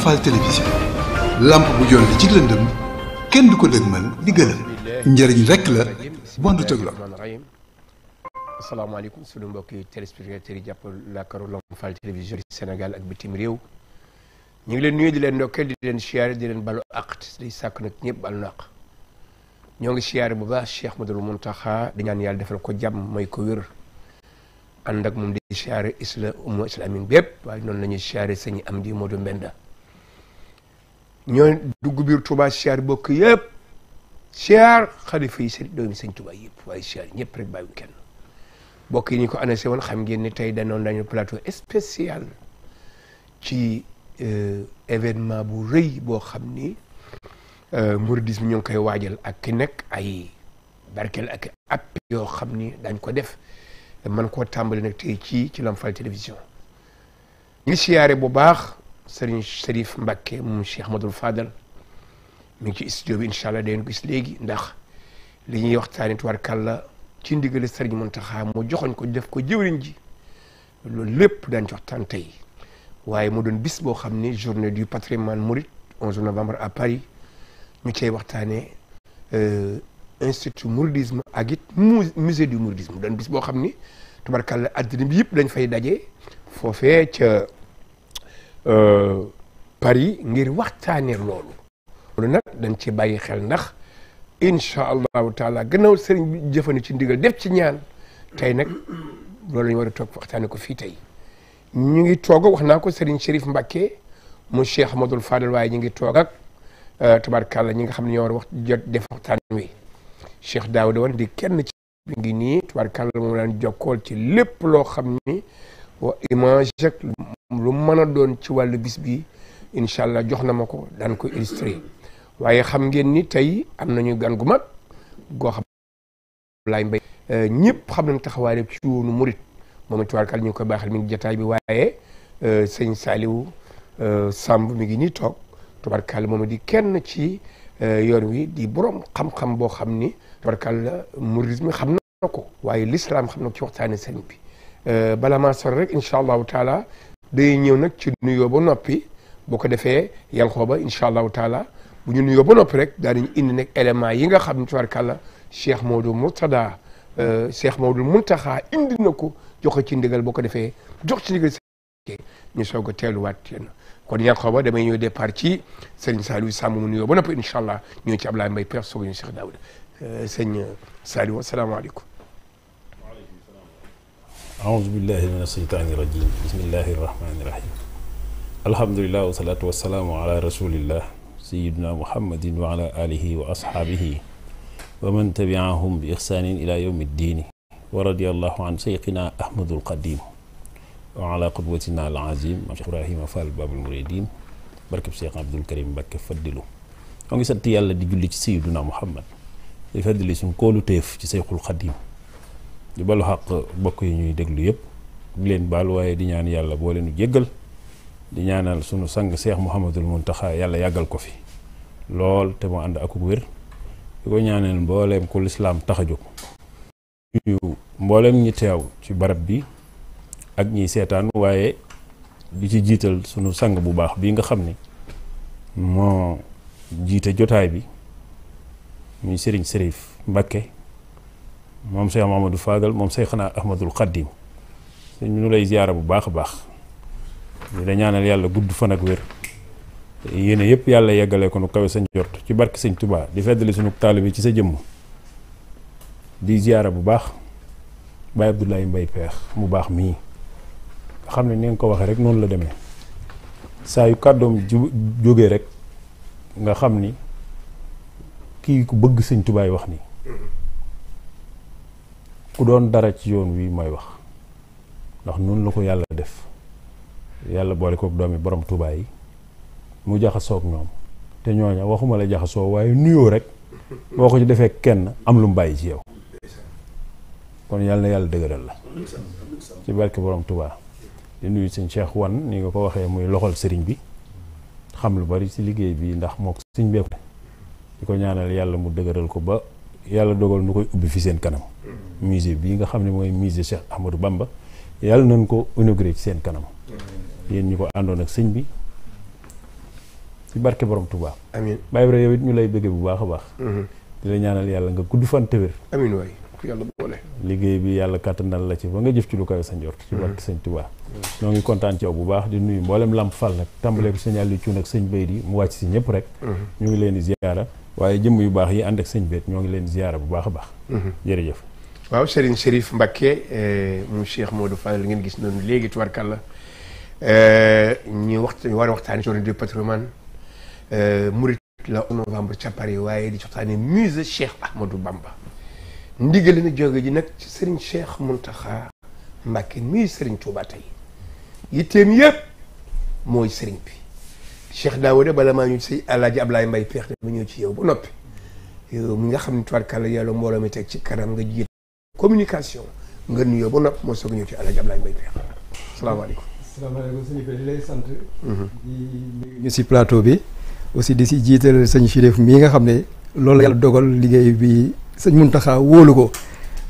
Fall télévision lamp bu joon li ci lëndëm kenn du ko dëgmal di gëlëm njëriñ rekk la bondu tëg la. asalaamaaleykum sunu mbokki téléspectateurs yi jàpp làkkaru Lamp Fall télévision di Sénégal ak bitim réew ñu ngi leen nuyu di leen ndokkeel di leen siyaare di leen balu àq di sàkk nag ñëpp balu na àq ñoo ngi siyaare bu baax Cheikh Ahmadul Muntaxa di ñaan yàlla defal ko jàmm may ko wér ànd ak moom di siyaare umma islamique bépp waaye noonu la ñuy siyaare sëñ Amdi Modou Mbenda ñoo dugg biir Touba siyaare bokk yëpp siyaar xalifa yi seen doomi sëñ Touba yëpp waaye siyaare ñëpp rek bàyyiwuñ kenn bokk yi ñu ko annoncé woon xam ngeen ni tey danoon dañu plateau spécial ci événement bu rëy boo xam ni mouridisme ñu ngi koy waajal ak ki nekk ay barkeel ak app yoo xam ni dañ ko def man koo tàmbali nag tey ci Lamp Fall télévision ñu ngi siyaare bu baax Serigne Cherif Mbacké moom Cheikh Ahmadoul Fadal mi ngi ci studio bi incha allah dañu gis léegi ndax li ñuy waxtaanee tubaarkàlla ci ndigal Serigne Mountakha mu joxoñ ko def ko jëwriñ ji loolu lépp daañu ci waxtaan tey waaye mu doon bis boo xam ni journée du patrimoine mouride 11 novembre à Paris ñu cay waxtaanee institut mouridisme ak it musée du mouridisme doon bis boo xam ni tubarkalla addina bi yëpp dañ fay daje foofee ca Paris ngir waxtaanee loolu. loolu nag dañ ci bàyyi xel ndax incha allahu taala gannaaw sëriñ bi jëfani ci ndigal def ci ñaan tey nag loolu la ñu war a toog waxtaanee ko fii tey. ñu ngi toog wax naa ko Serigne Cherif Mbacké mu Cheikh Ahmadoul Fadal waaye ñu ngi toog ak tubarkalla ñi nga xam ne ñoo war a wax jot def waxtaan wi Cheikh Daouda woon di kenn ci bi ngi nii tubarkalla moom daan jokkool ci lépp loo xam ni wa image ak lu mën a doon ci wàllu bis bi incha allah jox na ma ko daan ko illustré waaye xam ngeen ni tey am nañu gan gu mag goo xam laay mbay ñëpp xam nañ taxawaay ci yoonu murit moom it tubaarkal ñu ngi koy baaxal mi ngi jataay bi waaye sëñ Saliou Samb mi ngi nii toog tubaarkal moom di kenn ci yoon wi di borom xam-xam boo xam ni tubaarkal mouridisme xam na ko waaye l'islam xam na ko ci waxtaane sëñ bi bala maa sori rek incha allahu taala day ñëw nag ci nuyoo ba noppi boo ko defee yankoo ba incha allahu taala bu ñu nuyoo ba noppi rek daal di indi nag élément yi nga xam ne tubaarkal Cheikh Maodo Murtada Cheikh Maodo Muntaxa indi na ko jox ko ci ndigal boo ko defee jox ci ndigal ñu soog a teeluwaat yéen kon yàqoo ba damay ñëw départ ci Serigne Saliou Samb mu nuyoo ba noppi incha allah ñëw ci Ablaye Mbaye Père soog ñu Cheikh Daouda sëñ Saliou asalaamaaleykum. aouzu billahi min asheytaani rajim bismillahi rahmani rahim alhamdulilah wasalaatu wasalaamu ala rasulillah sayidina muhammadin wa ala alihi wa ashaabihi wa man tabiahum bi ixsaanin ila yawmi ddiini wa radiyallahu an seyqina ahmadul qadim wa ala qudwatina al azim Cheikh Ibrahima Fall babul muridin barkeb Cheikh Abdoul Karim Mbacké faddilu moo ngi sant yàlla di julli ci sayiduna muhammad di faddili suñ koolu téef ci seyxul xadim di balu xaq bokk yi ñuy déglu yëpp di leen baal waaye di ñaan yàlla boo leenu jéggal di ñaanal sunu sang Cheikh Mouhamadul Muntaxa yàlla yàggal ko fi lool te mu ànd akuk wér di ko ñaanal mbooleem ku lislaam tax a jóg ñu mbooleem ñi teew ci barab bi ak ñiy seetaan waaye di ci jiital sunu sang bu baax bii nga xam ni moo jiite jotaay bi muy Serigne Cherif Mbacké moom Cheikh Mamadou Fadal moom Cheikhna Ahmadul Khadim sëñ ñu lay ziyaara bu baax a baax ñu la ñaanal yàlla gudd fan ak wér yéene yëpp yàlla yeggale ko nu kawe sañ jort ci barke sëñ Touba di feddali sunu taalibe ci sa jëmm di ziyaara bu baax Baye Abdoulaye Mbaye Père mu baax mii nga xam ne ni nga ko waxee rek noonu la demee saa yu kàddoom jógee rek nga xam ni kii ku bëgg sëñ Touba wax ni ku doon dara ci yoon wi mooy wax ndax noonu la ko yàlla def yàlla boole kook doomi borom Touba yi mu jaxasoo ak ñoom te ñooña waxuma la jaxasoo waaye nuyoo rek boo ko ci defee kenn am lu mu bàyyi ci yow kon yàlla na yàlla dëgëral la ci barke borom Touba di nuyu sëñ Cheikh Wan ni nga ko waxee muy loxol sëriñ bi xam lu bari ci liggéey bi ndax moo ko sëñ beeku di ko ñaanal yàlla mu dëgëral ko ba yàlla dogal nu koy ubbi fi seen kanam musée bii nga xam ne mooy musée Cheikh Ahmadou Bamba yàlla nañ ko inauguré ci seen kanam yéen ñi ko àndoon ak sëñ bi ci barke borom Touba. amiin Baye Ibra yow it ñu lay bëgge bu baax a baax. di la ñaanal yàlla nga gudd fan te wér. amiin waay ku yàlla boole. liggéey bi yàlla kàttanal la ci ba nga jëf ci lu kawe sa njort. ci barke sëñ Touba. ñoo ngi kontaan ci yow bu baax di nuyu mboolem Lamp Fall nag tàmbalee ko sëñ Aliou Thioune ak sëñ Baydi mu wàcc si ñëpp rek. ñu ngi leen di ziyaara waaye jëmm yu baax yi ànd ak sëñ Beet ñoo ngi leen di ziyaara bu baax a baax. jërëjëf. waaw Serigne Chérif Mbacké mu Cheikh Modou Fall ngeen gis noonu léegi tubarkalla ñu war a waxtaani journée du patrimoine Mouride la 11 novembre ca Paris waaye di waxtaani musée Cheikh Ahmadou Bamba ndigal na jóge ji nag ci Serigne Cheikh Mountakha Mbacké muy Serigne Touba tey yitteem yëpp mooy Serigne bi Cheikh Daouda bala maa ñu si Alaaji Ablaye Mbaye peex ma ñëw ci yow bu noppi yow mi nga xam ne tubarkalla yàlla mbooloo mi teg ci kanam nga jiit communication nga nuyoo ba nopp moo soog a ñëw ci Alaaji Ablaye Mbaye peex salaamaaleykum. salaamaaleykum sëñ bi di lay sant. ñu si plateau bi aussi di si jiital sëñ Chérif mii nga xam ne loolu la yàlla dogal liggéey bi sëñ Mountakha wóolu ko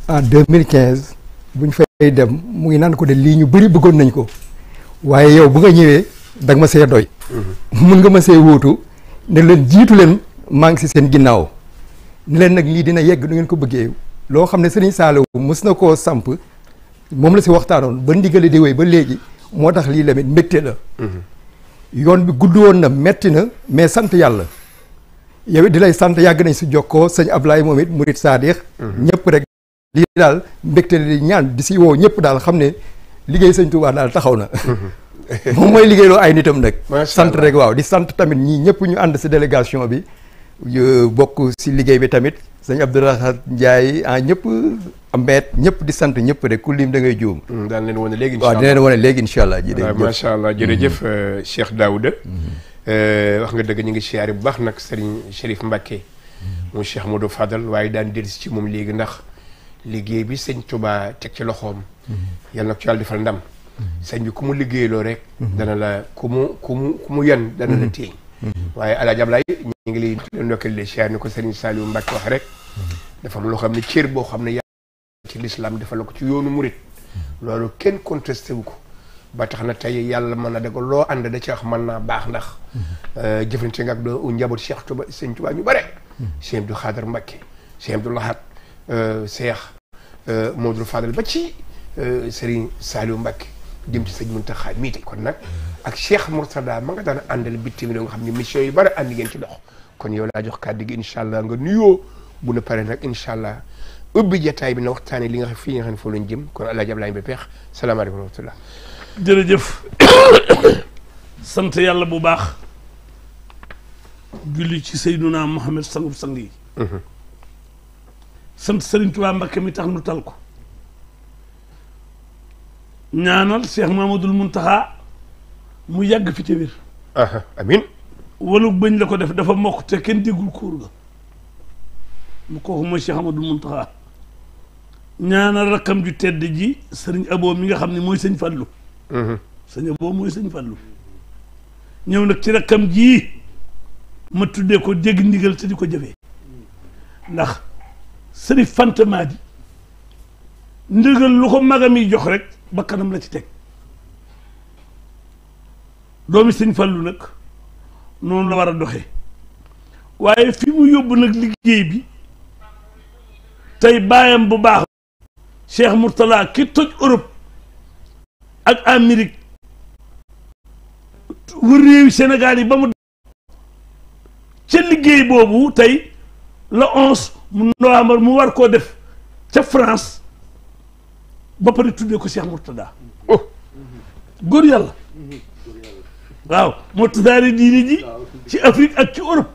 en 2015 buñ fay dem mu ngi naan ko de lii ñu bëri bëggoon nañ ko waaye yow bu nga ñëwee da nga ma see doy. mun nga ma see wóotu ne leen jiitu leen maa ngi si seen ginnaaw ne leen nag lii dina yegg nu ngeen ko bëggee loo xam ne sëriñ Saliou mës na koo samp moom la si waxtaanoon ba ndigale di wéy ba léegi. moo tax lii tamit mbégte la. yoon bi gudd woon na metti na mais sant yàlla. yow it di lay sant yàgg nañ si jokkoo sëñ Ablaye moom it murit saadix ñëpp rek lii daal mbégte la di ñaan di si woo ñëpp daal xam ne liggéey sëñ Touba daal taxaw na. moom mooy liggéeyloo ay nitam nag. sant rek waaw di sant tamit ñii ñëpp ñu ànd si délégation bi bokk si liggéey bi tamit sëñ Abdourahmane Ndiaye ñëpp. Ambeet ñëpp di sant ñëpp rek ku lim da ngay juum. daan leen wane léegi. waaw dina leen wane léegi incha allah. jërëjëf macha allah jërëjëf Cheikh Daouda. wax nga dëgg ñu ngi siyaare bu baax nag Serigne Chérif Mbacké. mu Cheikh Modou Fadal waaye daan dellusi ci moom léegi ndax liggéey bi sëñ Touba teg ci loxoom. yal na ko ci yàlla defal ndam. sëñ bi ku mu liggéeyloo rek. dana la ku mu yan dana la téeñ. waaye El Hadj Ablaye ñu ngi lay ndokkale les siyaare ni ko Serigne Saliou Mbacké wax rek. dafa am loo xam ne cër boo xam ne ci l'islam defal la ko ci yoonu murit loolu kenn contesté wu ko ba tax na tey yàlla mën na dëgg loo ànd da ci wax mën naa baax ndax jëflante nga ak do njaboot Cheikh Touba sëñ Touba ñu bare Cheikh Abdou Khadre Mbacké Cheikh Abdou Lahad Cheikh Modou Fadal ba ci Serigne Saliou Mbacké jëm ci sëñ Mountakha mii kon nag ak Cheikh Mourtada ma nga daan àndal bitim réew nga xam ne mission yu bare ànd ngeen ci dox kon yow laa jox kàddu gi incha allah nga nuyoo bu na pare nag incha allah ubbi jataay bi na waxtaane li nga xam fii nga xam ne foofu lañ jëm kon El Hadj Ablaye Mbaye peex salaamaaleykum wa rahmatulah. jërëjëf sant yàlla bu baax julli ci Seydunaa Muhammad sangub sang yi. sant Serigne Touba Mbacké mi tax nu tal ko. ñaanal Cheikh Mamadou Mountakha mu yàgg fi ca wér. amiin. walu bëñ la ko def dafa mokk te kenn déggul kuur ga. mu kooku mooy Cheikh Amadou Mountakha ñaanal rakkam ju tedd ji sëriñ Abo mi nga xam ne mooy sëñ Fallou. sëñ Abo mooy sëñ Fallou. ñëw nag ci rakkam ji ma tuddee ko dégg ndigal te di ko jëfee ndax sëriñ Fanta Madi ndigal lu ko magam yi jox rek ba kanam la ci teg doomi sëñ Fallou nag noonu la war a doxee waaye fi mu yóbbu nag liggéey bi. tey baayam bu baax Cheikh Mourtala ki toj Europe ak Amérique wër réewi Sénégal yi ba mu ca liggéey boobu tey le 11 novembre mu war koo def ca France ba pare tuddee ko Cheikh Mourtada góor yàlla waaw moo tasaare diine ji ci Afrique ak ci Europe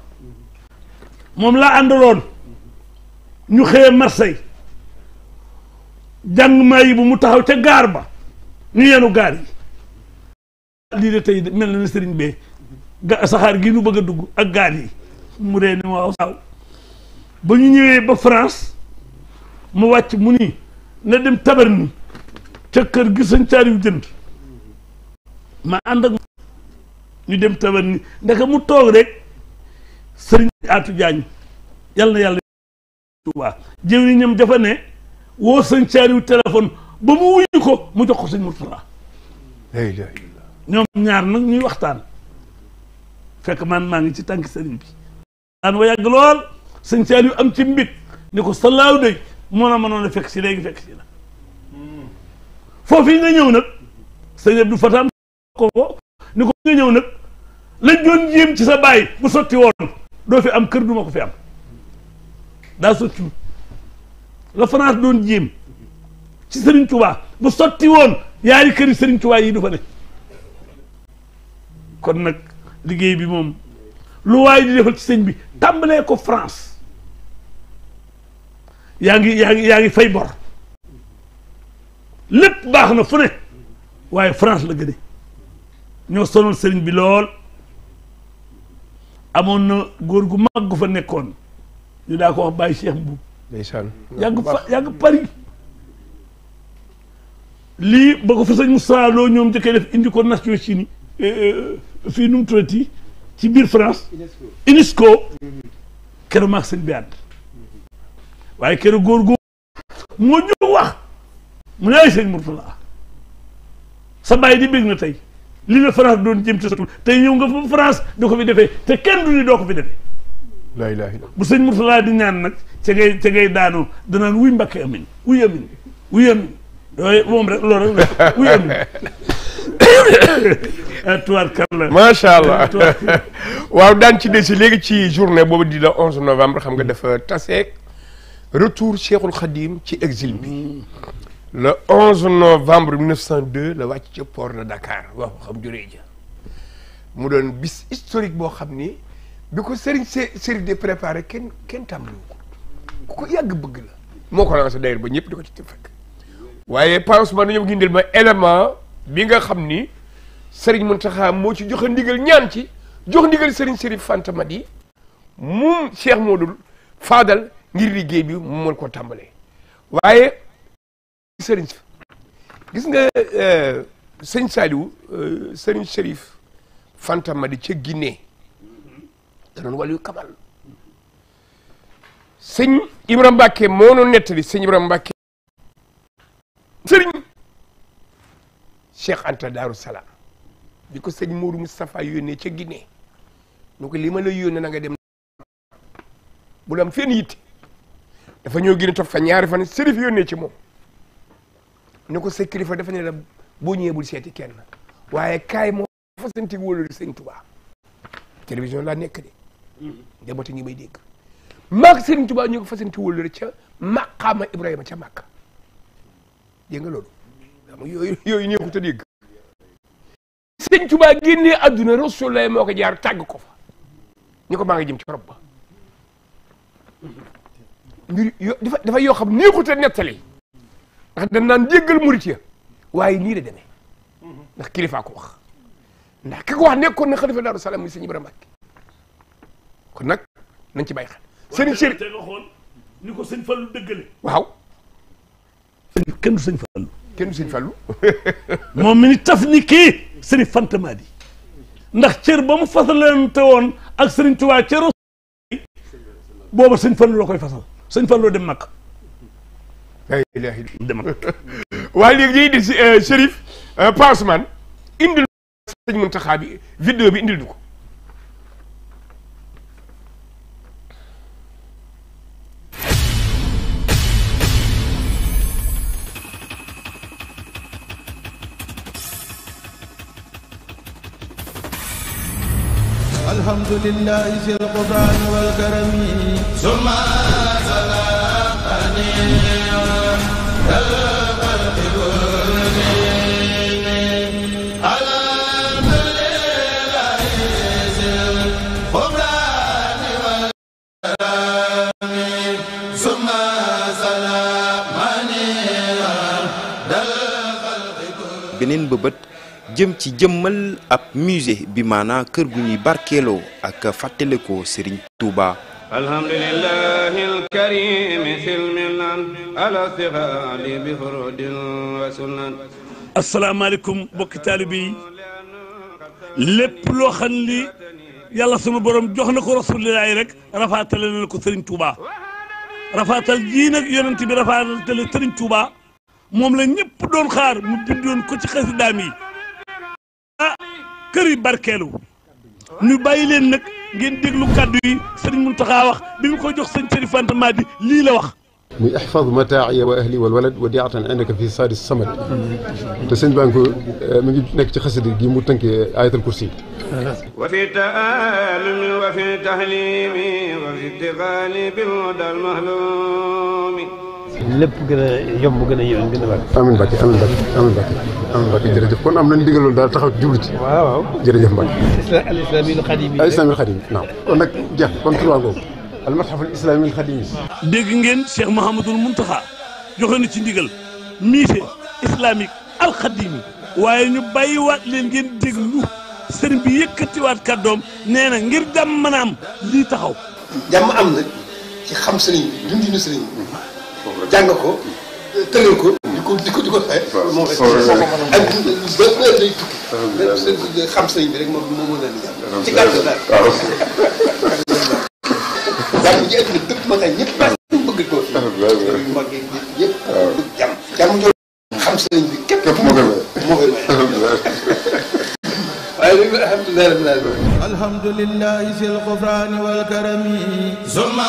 moom laa àndaloon ñu xëyee Marseille jàng maa yi bu mu taxaw ca gaar ba ñu yenu gaar yi lii de tey mel na ne sëriñ bee saxaar gi nu bëgg a dugg ak gaar yi mu ree ni waaw saaw ba ñu ñëwee ba France mu wàcc mu ni na dem Tabarni ca kër gi sëñ Saaliw jënd ma ànd ak ñu dem Tabarni ndaka mu toog rek sëriñ Atou Diagne yàlla na yàlla Touba jëwriñam dafa ne woo sëñ Saaliw téléphone ba mu wuyu ko mu jox ko sëñ Mourtala ñoom ñaar nag ñuy waxtaan fekk man maa ngi ci tànk sëriñ bi daan wa yàgg lool sëñ Saliou am ci mbig ni ko salaaw day moo na mënoon a fekk si léegi fekk si la foofu yi nga ñëw nag sëñ Abdou Fatam ko ni ko nga ñëw nag lañ doon jéem ci sa baay bu sotti woon doo fi am kër duma ko fi am daa sotti la France doon jéem ci Serigne Touba bu sotti woon yaari këri Serigne Touba yi du fa ne kon nag liggéey bi moom lu waay di defal ci sëñ bi tàmbalee ko France yaa ngi fay bor lépp baax na fu ne waaye France la gëne ñoo sonal sëriñ bi lool amoon na góor gu mag gu fa nekkoon ñu daa ko wax Baye Cheikh Mbuub ndeysaan yàgg Paris lii ba ko fa sëñ Moussa Lo ñoom jëkkee def indi ko Nations Unies fii nu mu tuddati ci biir France UNESCO keroog maag sëñ bi ànd waaye keroog góor gu moo jóg wax mu ne ay sëñ Mourtala sa bàyyi di bég na tey li la France doon jëm ci satul tey ñëw nga fa France da ko fi defee te kenn du ni doo ko fi defee la ilaha illa bu sëñ Mourtala di ñaan nag ca ngay daanoo danaan wuy Mbakke amin wuy amin wuy amin yooyu moom rek loolu rek la wuy amin tuwaat kar la macha allah waaw daan ci desi léegi ci journée boobu di la 11 novembre xam nga dafa taseek retour Cheikhul Khadim ci exil bi le 11 novembre 1902 la wàcc ci port de Dakar waaw xam juree ja mu doon bis historique boo xam ni bi ko Serigne de préparé kenn tàmbaliwu ko ku ko yàgg bëgg la moo ko lancé d'ailleurs ba ñëpp di ko ci fekk waaye pansement dañoo gindil ma élément bi nga xam ni Serigne Mountakha moo ci joxe ndigal ñaan ci jox ndigal Serigne Chérif Fanta Madi moom Cheikh Modou Fadal ngir liggéey bi mu mën koo tàmbalee waaye Serigne gis nga sëñ Saliou Serigne Chérif Fanta Madi ca Guinée da doon wàllu kamal sëñ Ibrahima Mbacke moo noon nettali sëñ Ibrahima Mbacke Serigne Cheikh Anta Darou Salaam bi ko sëñ Mourou Moustapha yónnee ca Guinée ñu ko li ma la yónnee na nga dem bu la am fenn yitte dafa ñëw Guinée toog fa ñaari fan Chérif yónnee ci moom ne ko sa kilifa dafa ne la boo ñëwee bul seeti kenn waaye kaay moo fasanti wóololu sëñ Touba télévision laa nekk de njabooti ngi may dégg maak sëñ Touba ñu ko fasanti wóololu ca maqaama Ibrahima ca Makka dégg nga loolu xam nga yooyu neexut a dégg sëñ Touba génnee adduna Rasulullah moo ko jaar tàgg ko fa ñu ko maa ngi jëm ci rob ba mbir dafa yoo xam neexut a nettali ndax dañ naan jéggal murit ya waaye nii la demee ndax kilifaa ko wax ndax ki ko wax nekkoon na xalifa Daaru Salaam muy sëñ Ibrahima Mbacke kon nag nañ ci bàyyi xel sëriñ Chérif te nga xool ni ko sëñ Fallou dëggale waaw kenn du sëñ Fallou kenn du sëñ Fallou moom mi ni taf ni kii sëriñ Fanta Madi ndax cër ba mu fasalante woon ak sëriñ Touba cëro booba sëñ Fallou la koy fasal sëñ Fallou dem Makka la ilaha illa dem waaye léegi dañuy di si Chérif Passeman indil sëñ Mountakha bi vidéo bi indil du ko alhamdulillahi zil qur'an wal karami summa salani beneen bëbët jëm ci jëmmal ab musée bi maanaa kër gu ñuy barkeeloo ak fàttalikoo Serigne Touba. alhamdulillahi alkarim silmilan ala sixaali bi furudin wa sunan. asalaamaaleykum bokki taalibe yi lépp loo xam li yàlla sunu borom jox na ko rasulillahi rek rafaatale na ko Serigne Touba rafaatal jii nag yonent bi rafaatale Serigne Touba moom la ñëpp doon xaar mu bindoon ko ci xasidaam yi ah kër yi barkeelu ñu bàyyi leen nag ngeen déglu kàddu yi sëriñ Muntaxa wax bi mu ko jox sëñ Sërif Anta Madi lii la wax. muy ihfaz mataa'iya wa ahli wal walad wa di'atan indaka fi saadi samad te sëñ baa ngi ko mi ngi nekk ci xasida gi mu tënkee ayatul kursi. wa fi ta'allumi wa fi tahlimi wa fi ittiqaani bil hudal mahlumi. lépp gën a yomb gën a yéwén gën a baax. amiin Mbacke amiin Mbacke amiin Mbacke amiin Mbacke jërëjëf kon am nañ digaloon daal taxaw ci jublu ci. waaw waaw jërëjëf Mbacke. al islamil xadim yi. al islamil xadim naam kon nag jeex kon turwaa googu al matxaf al islamil xadim yi. dégg ngeen Cheikh Mouhamadul Mountakha joxe na ci ndigal musée islamique al xadim yi waaye ñu bàyyiwaat leen ngeen déglu sëriñ bi yëkkatiwaat kàddoom nee na ngir jàmm mën a am lii taxaw. jàmm am nag ci xam sëriñ bi dundinu sëriñ bi jàng ko tëral ko di ko xëy moom rek ak ba lay tukki xam sëriñ bi rek moom mën a jàmm ci gàttal daal jàmm ji àddina dëpp ma nga ñëpp bëgg ko yu mag yëpp bëgg jàmm jooju xam sëriñ bi képp moo koy may waaye léegi alhamdulilah rabbil alamin alhamdulillahi fil ghufrani wal karami summa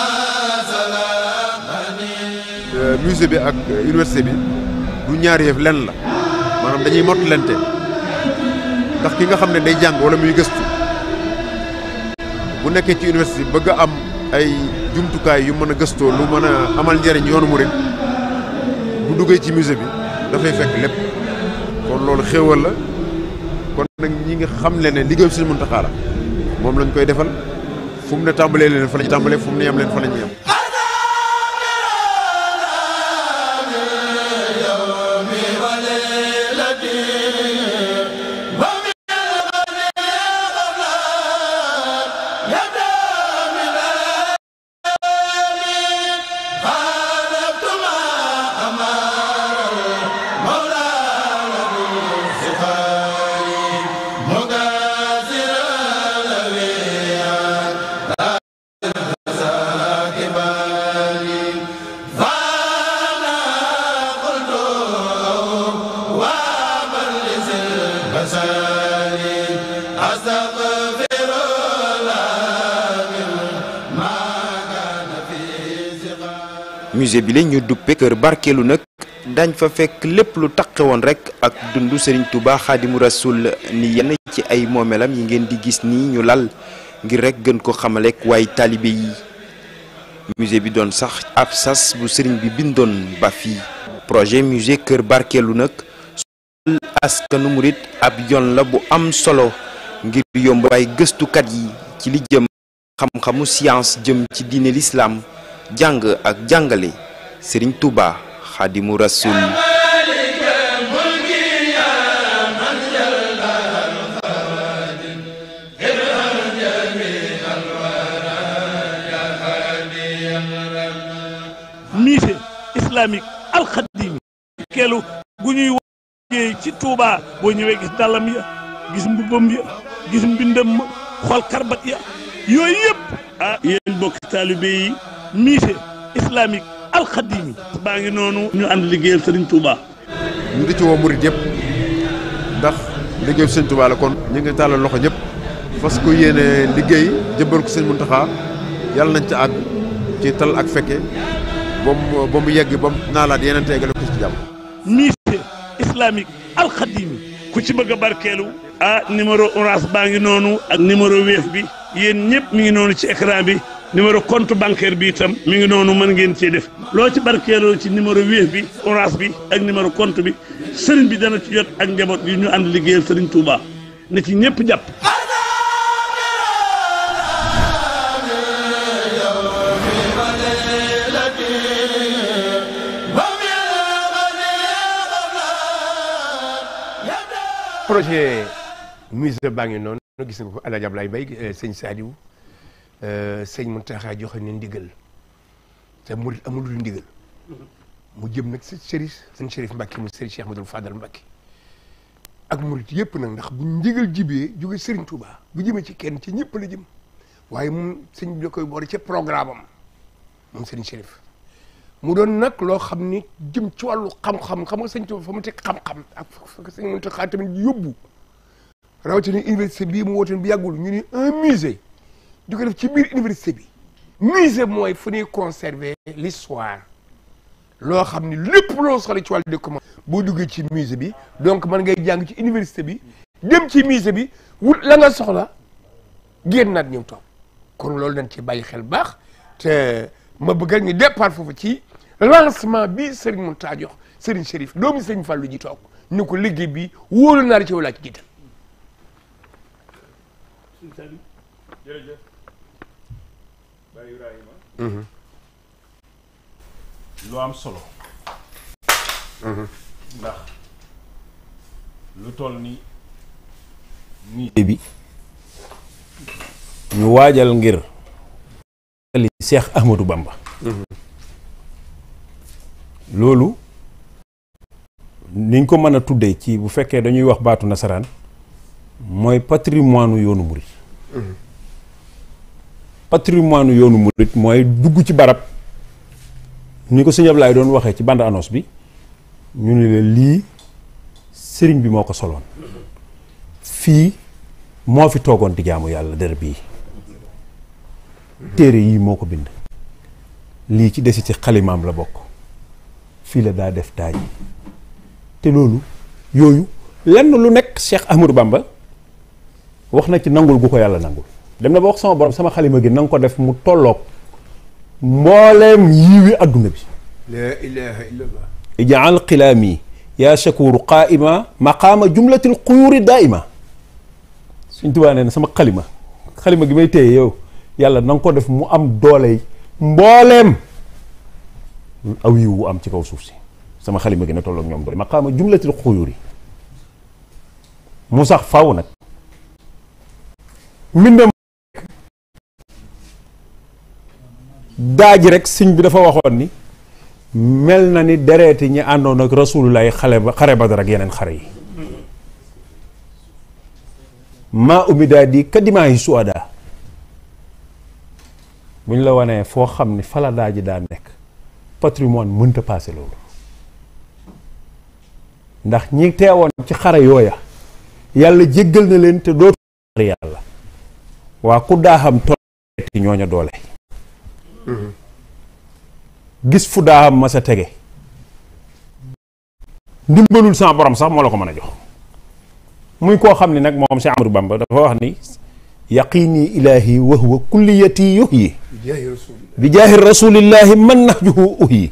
musée bi ak université bi du ñaari yëf lenn la maanaam dañuy mottalante ndax ki nga xam ne day jàng wala muy gëstu bu nekkee ci université bëgg a am ay jumtukaay yu mën a gëstoo lu mën a amal njëriñ yoonu murid bu duggee ci musée bi dafay fekk lépp kon loolu xéewal la kon nag ñi nga xam le ne liggéeyu Sëriñ Muntaxa la moom lañ koy defal fu mu ne tàmbalee leen fa lañ tàmbalee fu mu ne yem leen fa lañ yem. musée bi la ñu duppe kër barkeelu nag dañ fa fekk lépp lu taqe woon rek ak dundu Serigne Touba Xaadimu Rasul ni yenn ci ay moomelam yi ngeen di gis nii ñu lal ngir rek gën ko xamalek waaye taalibe yi musée bi doon sax ab sas bu Serigne bi bindoon ba fii projet musée kër barkeelu nag askanu murit ab yoon la bu am solo ngir yomb waaye gëstukat yi ci li jëm xam-xamu science jëm ci diine l'islam jàng ak jàngale Serigne Touba Xaadimu Rasul musée islamique al xadim keelu gu ñuy wàññi ci Touba boo ñëwee gis dàllam ya gis mbubbam ya gis mbindam ma xool karbat ya yooyu yëpp ah yéen bokki taalibe yi musée islamique al xadim baa ngi noonu ñu ànd liggéeyal Serigne Touba. ñu di ci woo murit yëpp ndax liggéeyu Serigne Touba la kon ñu ngi tàllal loxo ñëpp fas ko yéene liggéey jëbbal ko Serigne Mountakha yàlla nañ ca àgg ci tal ak fekke ba mu yegg ba mu naalaat yeneen teegale ko ci jàmm. musée islamique al xadim ku ci bëgg a barkeelu ah numéro orange baa ngi noonu ak numéro Wave bi yéen ñëpp mi ngi noonu ci écran bi. numéro compte bancaire bi itam mi ngi noonu mën ngeen cee def loo ci barkeeloo ci numéro Wave bi orange bi ak numéro compte bi sëriñ bi dana ci jot ak njaboot yi ñu ànd liggéeyal sëriñ Touba na ci ñëpp jàpp. projet musée baa ngi noonu gis nga ko El Hadj Ablaye Mbaye sëñ Saliou sëñ Mountakha joxe ne ndigal te murit amul lu ndigal mu jëm nag sëñ Chérif Mbacke mu sëriñ Cheikh Ahmadoul Fadal Mbacke ak murit yëpp nag ndax bu ndigal jibee jóge Serigne Touba bu jëmee ci kenn ci ñëpp la jëm waaye moom sëñ bi da koy boole ca programme am moom sëriñ Chérif mu doon nag loo xam ni jëm ci wàllu xam-xam xam nga sëñ Touba fa mu teg xam-xam ak fa sëñ Mountakha tamit yóbbu rawatina université bii mu wooteen bu yàggul ñu ni un musée di ko def ci biir université bi. musée mooy fu ñuy conserver l'histoire loo xam ni lépp loo soxla ci wàllu document boo duggee ci musée bi donc mën ngay jàng ci université bi dem ci musée bi wut la nga soxla génnaat ñëw toog kon loolu dañ ci bàyyi xel baax te ma bëggal ñu départ foofu ci lancement bi Serigne Mountakha jox Serigne Chérif doomu Serigne Fallou ji toog ni ko liggéey bi wóolu naa ci wala ci jiital. lu am solo. ndax lu toll ni musée bi ñu waajal ngir li Cheikh Ahmadou Bamba. loolu niñ ko mën a tuddee ci bu fekkee dañuy wax baatu nasaraan mooy patrimoine yoonu murit. patrimoine yoonu murit mooy dugg ci barab ni ko sëñ Ablaye doon waxee ci bande annonce bi ñu ne la lii sëriñ bi moo ko soloon fii moo fi toogoon di jaamu yàlla dër bii téere yii moo ko bind lii ci desi ci xalimaam la bokk fii la daa def daaj te loolu yooyu lenn lu nekk Cheikh Ahmadou Bamba wax na ci nangul gu ko yàlla nangul dem na ba wax sama borom sama xalima gi na nga ko def mu tolloog mbooleem yiwi adduna bi la ilaha illallah ijaal xilaami yaa shakuru qaa'ima maqaama jumlatil xuyuri daa'ima suñ tubaa nee na sama xalima gi may téye yow yàlla na nga ko def mu am doole mbooleem aw yiw wu am ci kaw suuf si sama xalima gi na tolloog ñoom doole maqaama jumlatil xuyuri mu sax faw nag mbindam daaji rek sëñ bi dafa waxoon ni mel na ni dereeti ñi àndoon ak rasulullah xare Badar ak yeneen xare yi maa umida di kadimaa yi suada bu ñu la wanee foo xam ni fala daaji daa nekk patrimoine mënta passé loolu ndax ñi teewoon ci xare yooya yàlla jéggal na leen te dootu yàlla waa ku daaxam tolleeti ñooña doole gis fu daaxam ma sa tege ndimbalul sama borom sax moo la ko mën a jox muy koo xam ni nag moom Cheikh Amadou Bamba dafa wax ni yaqini ilahi wa huwa kulliyati yuhyi bi jaahi rasulillahi man nahjuhu uhyi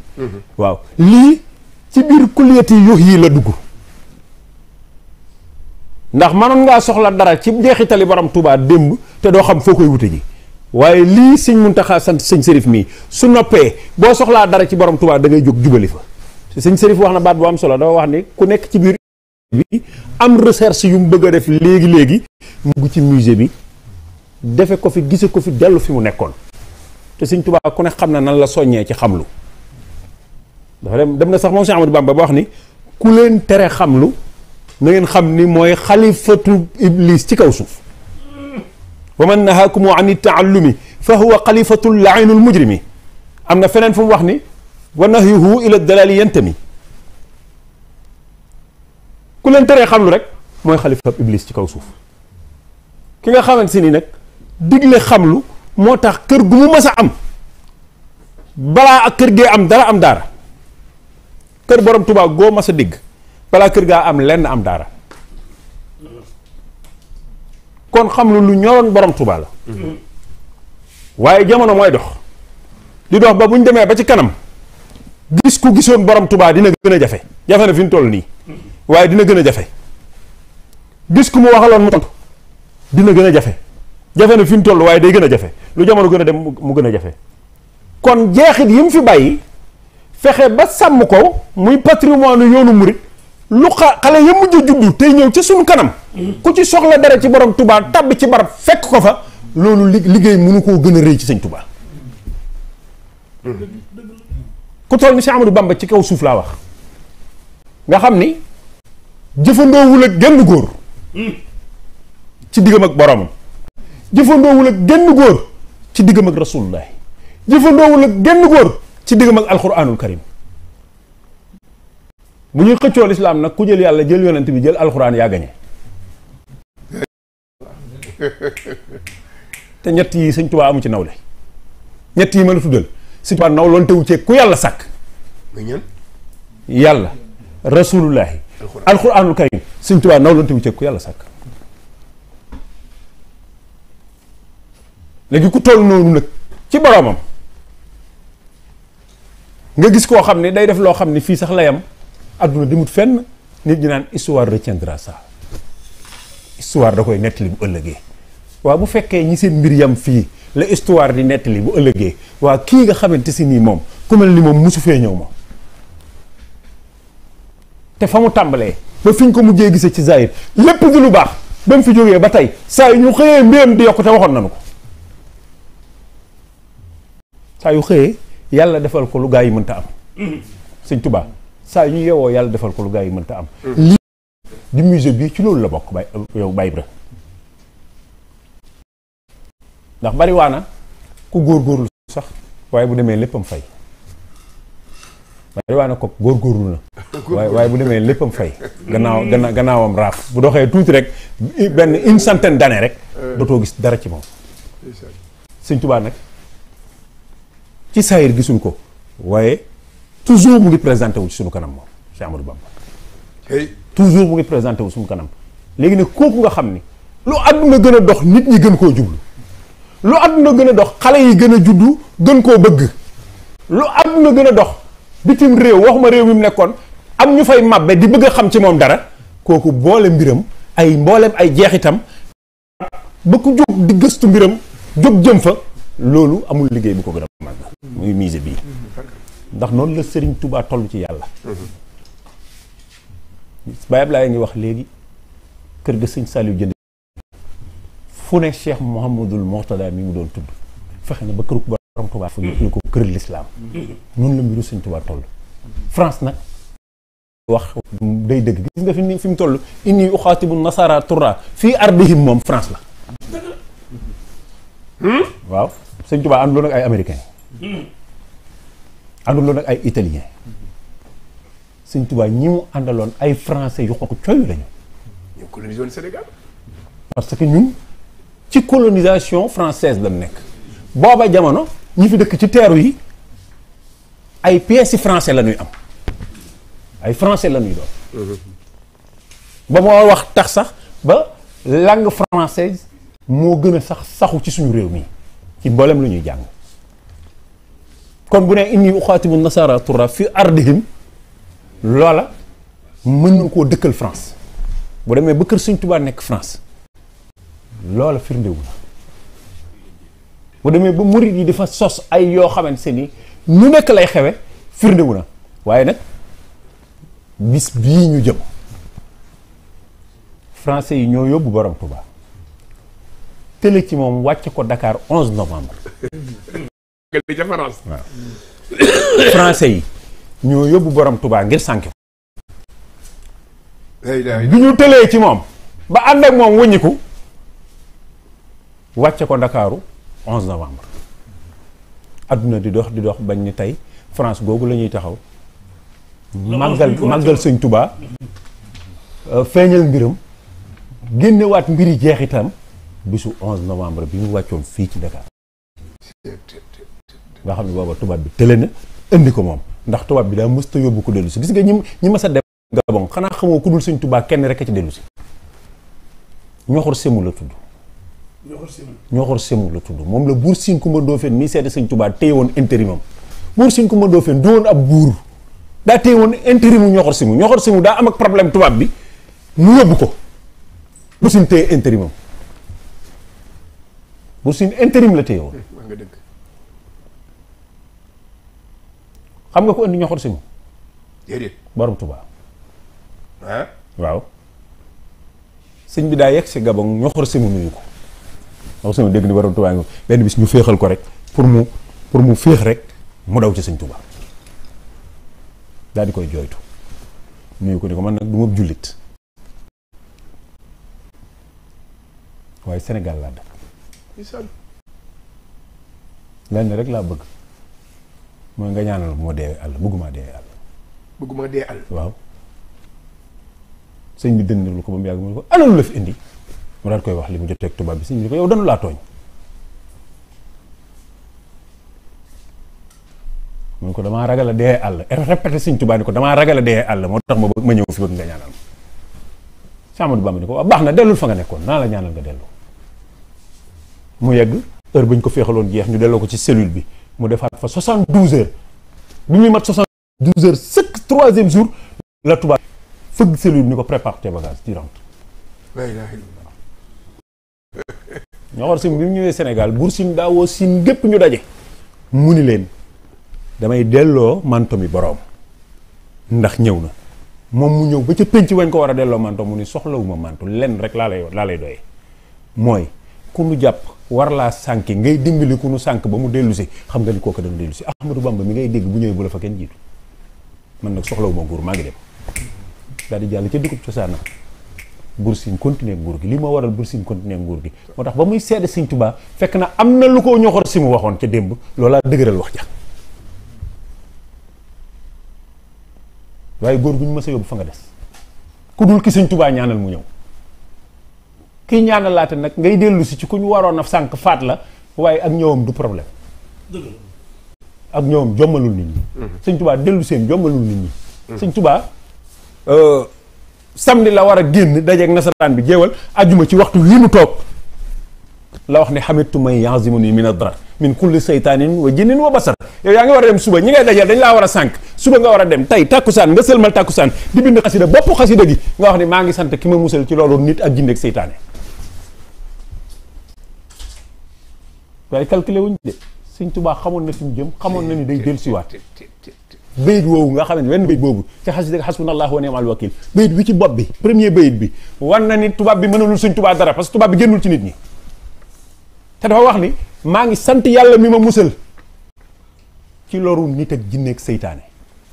waaw lii ci biir kulliyati yuhyi la dugg ndax manoon ngaa soxla dara ci njeexitali borom Touba démb te doo xam foo koy wute ji waaye lii sëñ Muntaxa sant sëñ Sërif mii su noppee boo soxlaa dara ci borom Touba da ngay jóg jubali fa sëñ Sërif wax na baat bu am solo dafa wax ni ku nekk ci biir bi am recherche yu mu bëgg a def léegi mu ngi ci musée bi defe ko fi gise ko fi dellu fi mu nekkoon te sëñ Touba ku ne xam na nan la soññee ci xamlu dafa dem na sax moom Cheikh Amadou Bamba ba wax ni ku leen tere xamlu na ngeen xam ni mooy xalifatu iblis ci kaw suuf wa man nahaakumu an taallumi fa huwa xalifatu lainu lmujrimi am na feneen fu mu wax ni wa nahyuhu ila dalali yantami ku leen teree xamlu rek mooy xalifatu iblis ci kaw suuf ki nga xamante si ni nag digle xamlu moo tax kër gu mu mës a am balaa ak kër gee am dara am daara kër borom Tuubaa goo mas a digg balaa kër gaa am lenn am daara kon xam lu ñoroon borom Tuubaa la waaye jamono mooy dox di dox ba bu ñu demee ba ci kanam gis ku gisoon borom Tuubaa dina gën a jafe na fi ñu toll nii waaye dina gën a jafe gis ku mu waxaloon mu tontu dina gën a jafe na fi ñu toll waaye day gën a jafe lu jamono gën a dem mu gën a jafe kon jeexit yi mu fi bàyyi fexe ba sàmm ko muy patrimoine yoonu murit lu xale ya mujj a juddu tey ñëw ci suñu kanam ku ci soxla dara ci borom Touba tàbbi ci barab fekk ko fa loolu liggéey mënu koo gën a rëy ci sëñ Touba ku toll ni Cheikh Amadou Bamba ci kaw suuf laa wax nga xam ni jëfandoowul ak genn góor ci diggam ak boromam jëfandoowul ak genn góor ci diggam ak rasulullah jëfandoowul ak genn góor ci diggam ak alquranul karim bu ñuy xëccoo lislaam nag ku jël yàlla jël yonent bi jël alxuraan yaa gañe te ñett yi sëñ Tuubaa amu ci nawle ñett yi ma la tuddal sëñ Tuubaa nawloon tewu ci ku yàlla sàkk yàlla rasulullahi alxuraanul karim sëñ Tuubaa nawloon tewu ci ku yàlla sàkk léegi ku toll noonu nag ci boroomam nga gis koo xam ne day def loo xam ne fii sax la yam adduna demut fenn nit ñi naan histoire retiendra ça histoire da koy nettali bu ëllëgee waaw bu fekkee ñi seen mbir yam fii la histoire di nettali bu ëllëgee waa kii nga xamante si nii moom ku mel ni moom musu fee ñëw moom te fa mu tàmbalee ba fi ñu ko mujjee gisee ci zahir lépp di lu baax ba mu fi jógee ba tey saa yu ñu xëyee mbiram di yokku te waxoon nañu ko saa yu xëyee yàlla defal ko lu gaa yi mënta am sëñ Tuubaa saa yu ñu yeewoo yàlla defal ko lu gaa yi mënta am lii di musée bi ci loolu la bokk bay yow Baye Ibra ndax bari waana ku góorgóorlu sax waaye bu demee léppam fay bari waana ko góorgóorlu na waaye bu demee léppam fay gannaawam raaf bu doxee tuuti rek benn une centaine d'années rek dootoo gis dara ci moom sëñ Tuubaa nag ci saayir gisuñ ko waaye toujours mu ngi présenté wu ci suñu kanam moom Cheikh Amadou Bamba toujours mu ngi présenté wu suñu kanam léegi nag kooku nga xam ni lu àdduna gën a dox nit ñi gën koo jublu lu àdduna gën a dox xale yi gën a juddu gën koo bëgg lu àdduna gën a dox bitim réew waxuma réew mi mu nekkoon am ñu fay mabbe di bëgg a xam ci moom dara kooku boole mbiram ay mboolem ay jeexitam ba ku jóg di gëstu mbiram jóg jëm fa loolu amul liggéey bu ko gën a màgg muy musée bii ndax noonu la Serigne Touba toll ci yàlla Baye Ablaye ngi wax léegi kër ga sëñ Saliou jënd fu ne Cheikh Mouhamadoul Mourtada mi mu doon tudd fexe na ba këru borom Touba fu ñu ko kër l'islam noonu la mbiru sëñ Touba toll France nag wax day dëgg gis nga fi mu toll inni uxaatibu nasara turra fii ardihim moom France la waaw sëñ Touba ànduloon ak ay américain ànduloon ak ay italien sëñ Touba ñi mu àndaloon ay français yu xonq coyu lañu ñu colonisé woon Sénégal parce que ñun ci colonisation française la nekk booba jamono ñi fi dëkk ci teeru yi ay pièces yi français la ñuy am ay français la ñuy doon ba moo wax tax sax ba langue française moo gën a saxu ci suñu réew mi ci mboolem lu ñuy jàng kon bu ne inni uxaatibu nasara turra fi ardihim loola mën na koo dëkkal France bu demee ba kër Sëñ Tuubaa nekk France loola firndewu na bu demee ba murid yi dafa sos ay yoo xamante ni nu nekk lay xewe firndewu na waaye nag bis bii ñu jëm français yi ñoo yóbbu borom Tuubaa tële ci moom wàcc ko Dakar 11 novembre waaw français yi ñoo yóbbu borom Tuubaa ngir sànk bi ñu tëlee ci moom ba ànd ak moom wëññiku wàcce ko Ndakaaru 11 novembre adduna di dox bañ ni tey France googu la ñuy taxaw màggal sëñ Tuubaa feeñal mbiram génnewaat mbiri jeexitam bisu 11 novembre bi mu wàccoon fii ci Dakar nga xam ne booba tubaab bi tële na indi ko moom ndax tubaab bi daa mësta yóbbu ko dellu si gis nga ñi mas a dem Gabon xanaa xamoo ku dul sëñ Tuubaa kenn rek a ci dellu si ñoxor semu la tudd ñoxor semu la tudd moom la buur Siin Kumba Ndoofeen mii seeti sëñ Tuubaa téye woon intérimam buur Siin Kumba Ndoofeen du woon ab buur daa téye woon intérimu ñoxor semu daa am ak problème tubaab bi mu yóbbu ko buur Siin téye intérimam buur Siin intérim la téye woon xam nga ko indi ñoxor semu déedéet borom Tuubaa waaw sëñ bi daa yegg si Gabon ñoxor semu nuyu ko ñoxor semu dégg ni borom Tuubaa nga benn bis ñu féexal ko rek pour mu féex rek mu daw ci sëñ Tuubaa daal di koy jooytu nuyu ko ni ko man nag du ma jullit waaye Sénégal laa dëkk lenn rek laa bëgg mooy nga ñaanal bu ma deewee àll bëgguma dee àll waaw sëñ bi dënn lu ko ba mu yàgg mu ne ko ana lu la fi indi mu daal koy wax li mu jotee ak tubaab bi sëñ bi ni ko yow danu laa tooñ mu ne ko damaa ragal a dee àll répété sëñ Tuubaa ni ko damaa ragal a dee àll moo tax ma ñëw fi bëgg nga ñaanal ma Cheikh Ahmadou Bamba ni ko waaw baax na dellul fa nga nekkoon naa la ñaanal nga dellu mu yegg heure bañ ko féexaloon jeex ñu delloo ko ci cellule bi mu defaat fa 72 heures bi muy mat 72 heures sëkk 3e jour la tubaab fëgg cellule bi ni ko prépare tes bagages tu rentres. ñoo war sim bi mu ñëwee Sénégal Buur Siin daawoo Siin gépp ñu daje mu ni leen damay delloo manto mi boroom ndax ñëw na moom mu ñëw ba ca pénc wañ ko war a delloo manto mu ni soxlawuma manto lenn rek laa lay doye mooy ku nu jàpp war laa sànki ngay dimbali ku nu sànk ba mu dellu si xam nga ni kooku dana dellu si Ahmadou Bamba mi ngay dégg bu ñëwee bu la fa kenn jiitu man nag soxlawuma nguur maa ngi dem daal di jàll ca dugub cosaanam Buur Siin continuer nguur gi li moo waral Buur Siin continuer nguur gi moo tax ba muy seede Sëñ Tuubaa fekk na am na lu ko ñoxor si mu waxoon ca démb loolaa dëgëral wax ja waaye góor gu ñu mës a yóbbu fa nga des ku dul ki Sëñ Tuubaa ñaanal mu ñëw kii ñaanal laate nag ngay dellu si ci ku ñu waroon a sànq faat la waaye ak ñëwam du problème ak ñëwam jommalul nit ñi Sëñ Tuubaa dellu seen jommalul nit ñi Sëñ Tuubaa samedi la war a génn dajeeg nasaraan bi jéewal ajjuma ci waxtu wi mu toog la wax ne xamitu may yanzimuni min ad-darar min kulli saytaanin wa jinnin wa basar yow yaa ngi war a dem suba ñi ngay dajal dañ laa war a sànq suba nga war a dem tey tàkkusaan nga sëlmal tàkkusaan di bind xasida bopp xasida gi nga wax ne maa ngi sant ki ma musal ci loolu nit ak jinne ak seytaane waaye calculé wuñ de Sëñ Tuubaa xamoon na fi mu jëm xamoon na ni day dellusiwaat bayit woowu nga xam ne wenn bayit boobu ci xasida xasbunallahu wa ni'mal wakiil bayit bi ci bopp bi premier bayit bi wan na ni tubaab bi mënalul Sëñ Tuubaa dara parce que tubaab bi génnul ci nit ñi te dafa wax ni maa ngi sant yàlla mi ma musal ci loru nit ak jinne ak seytaane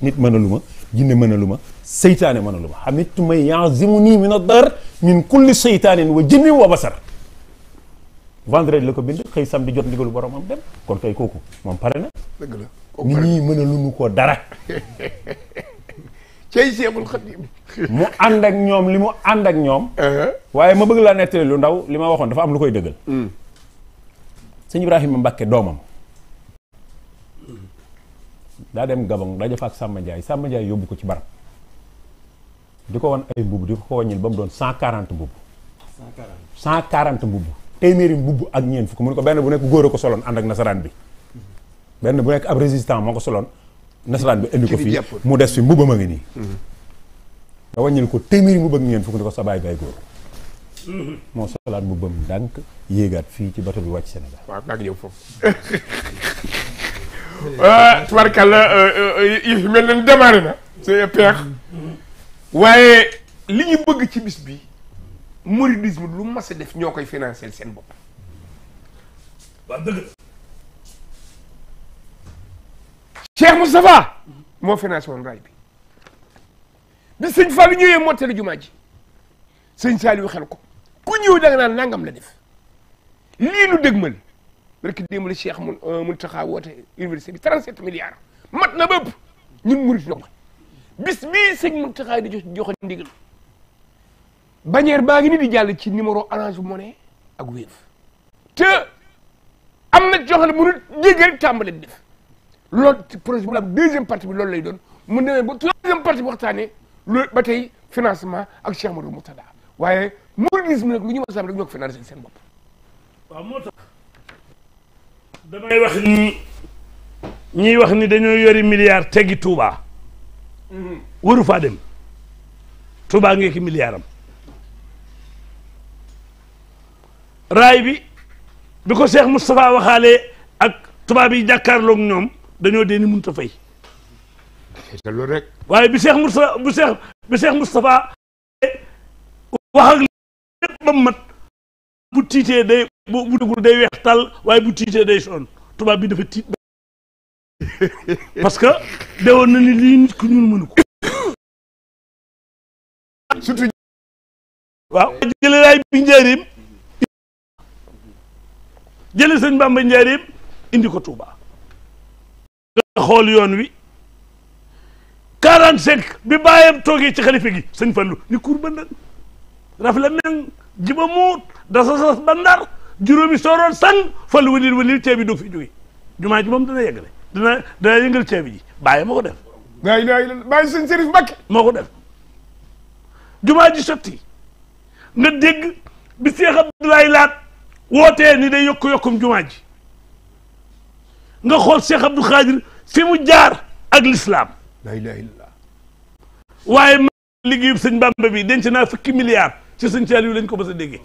nit mënalu ma jinne mënalu ma seytaane mënalu ma xamitu may yanzimuni min ad-darar min kulli seytaanin wa jinnin wa basar vendredi la ko bind xëy samedi jot ndigalu boromam dem kon kay kooku moom pare na dëgg la nit ñi mënaluñu ko dara cey Seexul Xadiim mu ànd ak ñoom li mu ànd ak ñoom waaye ma bëgg laa nettali lu ndaw li ma waxoon dafa am lu koy dëggal sëñ Ibrahima Mbàkke doomam daa dem Gabon daje fa ak Samba Ndiaye yóbbu ko ci barab di ko wan ay mbubb di ko wàññil ba mu doon 140 mbubb 140 mbubb téeméeri mbubb ak ñeent fukk mu ne ko benn bu nekk góor a ko soloon ànd ak nasaraan bi benn bu nekk ab résistant moo ko soloon nasaraan bi indi ko fii mu des fi mbubbam a ngi nii nga wàññil ko téeméeri mbubb ak ñeent fukk ni ko sa baay bay góor moo solaat mbubbam ndànk yéegaat fii ci bato bi wàcc Sénégal waaw naa ngi ñëw foofu tubarkalla yi mel na démarré na c'est peex waaye li ñu bëgg ci bis bi mouridisme lu mas a def ñoo koy financer seen bopp waaw dëgg Cheikh Moustapha moo financé woon raay bi sëñ Fallou ñëwee mottali jumaa ji sëñ Saliou xel ko ku ñëw da nga naan nangam la def lii nu dëgmal rek démb la Cheikh Mountakha woote université bi 37 milliards mat na bëpp ñun murid na ko bis bii sëñ Mountakha di joxe ndigal bannière baa ngi ni di jàll ci numéro Orange Money ak Wave te am na joxe ne mënul jéggi rek tàmbale di def loolu projet bi am deuxième partie bi loolu lay doon mu demee ba troisième partie bi waxtaanee loolu ba tey financement ak Cheikh Amadou Moutada waaye mouridisme nag lu ñu mos a am rek ñoo ko financé seen bopp. waaw moo tax damay wax ni ñiy wax ni dañoo yori milliard teggi Touba. waru faa dem Touba ngee ki milliard am raay bi ko Cheikh Moustapha waxaalee ak tubaab yi jàkkaarloog ñoom dañoo dee ni mënut a fay. te loolu rek. waaye bi Cheikh Moustapha wax ak lépp ba mu mat bu tiitee day bu dugul day weex tàll waaye bu tiitee day sonn tubaab bi dafa tiit parce que dewoon na ni lii nit ku ñuul mënu ko. surtout. waaw jële raay bi njaareem jële sëñ Bamba njaareem indi ko Touba. nga xool yoon wi 45 bi bàyyam toogee ci xalifa gi sëñ Fallu ni kur ba nag raf la nang jiba muut dasa sas ba Ndar juróomi sooroon sang fa lu walil ceeb bi du fi jóge jumaa ji moom dana yeggale dana yëngal ceeb ji bàyyi ma ko def bàyyi sëñ Serif Mbacké moo ko def jumaa ji sotti nga dégg bi Cheikh Abdoulaye Laat wootee ni day yokkum jumaa ji nga xool Cheikh Abdou Khadir fi mu jaar ak l'islam la ilaha illallah waaye ma liggéeyub sëñ Bamba bi denc naa fukki milliards ci sëñ Saliou lañ ko mës a déggee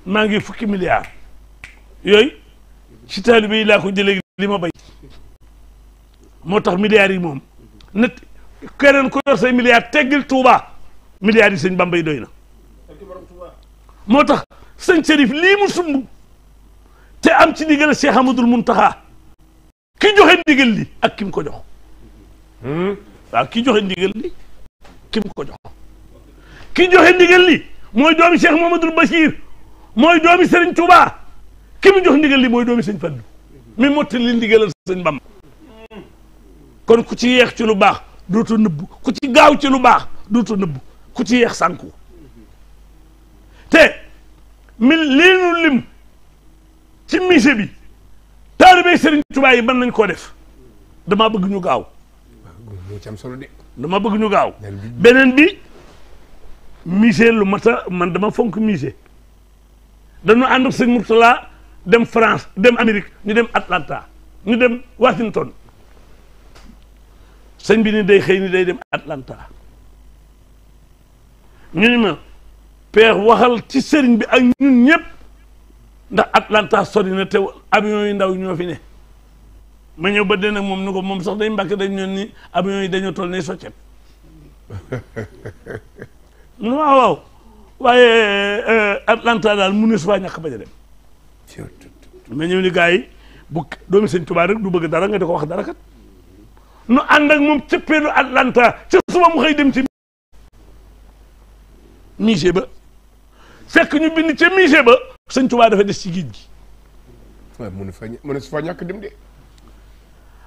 maa ngi fukki milliards yooyu ci taalibe yi laa ko jëlee li ma bay moo tax milliards yi moom net keneen ko yor say milliards teggil Touba milliards yi sëñ Bamba yi doy na moo tax sëñ Serif lii mu sumb te am ci ndigal Cheikh Amadou Mountakha ki joxe ndigal li ak ki mu ko jox waaw ki joxe ndigal li ki mu ko jox ki joxe ndigal li mooy doomi Cheikh Mamadou Bachir mooy doomi Serigne Touba ki mu jox ndigal li mooy doomi sëñ Fallou mi mottali ndigalal sëñ Bamba kon ku ci yeex ci lu baax dootoo nëbbu ku ci gaaw ci lu baax dootoo nëbbu ku ci yeex sànku te lii nu lim ci musée bi taalibe Serigne Touba yi mën nañ koo def dama bëgg ñu gaaw moo ci am solo de dama bëgg ñu gaaw beneen bi musée lu mata man dama fonk musée dañu ànd ak sëñ Mourtala dem France dem Amérique ñu dem Atlanta ñu dem Washington sëñ bi ni day xëy ni day dem Atlanta ñu ni ma Père waxal ci sëriñ bi ak ñun ñëpp ndax Atlanta sori na te avion yi ndaw ñoo fi ne ma ñëw ba dee nag moom ni ko moom sax day Mbàkke dañ ñoon ni avion yi dañoo toll ne soccet mun waaw waaw waaye Atlanta daal mu ne su faa ñàkk bañ a dem ma ñëw ni gars yi bu doomi sëñ Tuubaa rek du bëgg dara nga di ko wax dara kat nu ànd ak moom cëppeelu Atlanta ca suba mu xëy dem ci musée ba fekk ñu bind ca musée ba sëñ Tuubaa dafa des ci géej gi waaw mu ne su fa ñàkk dem de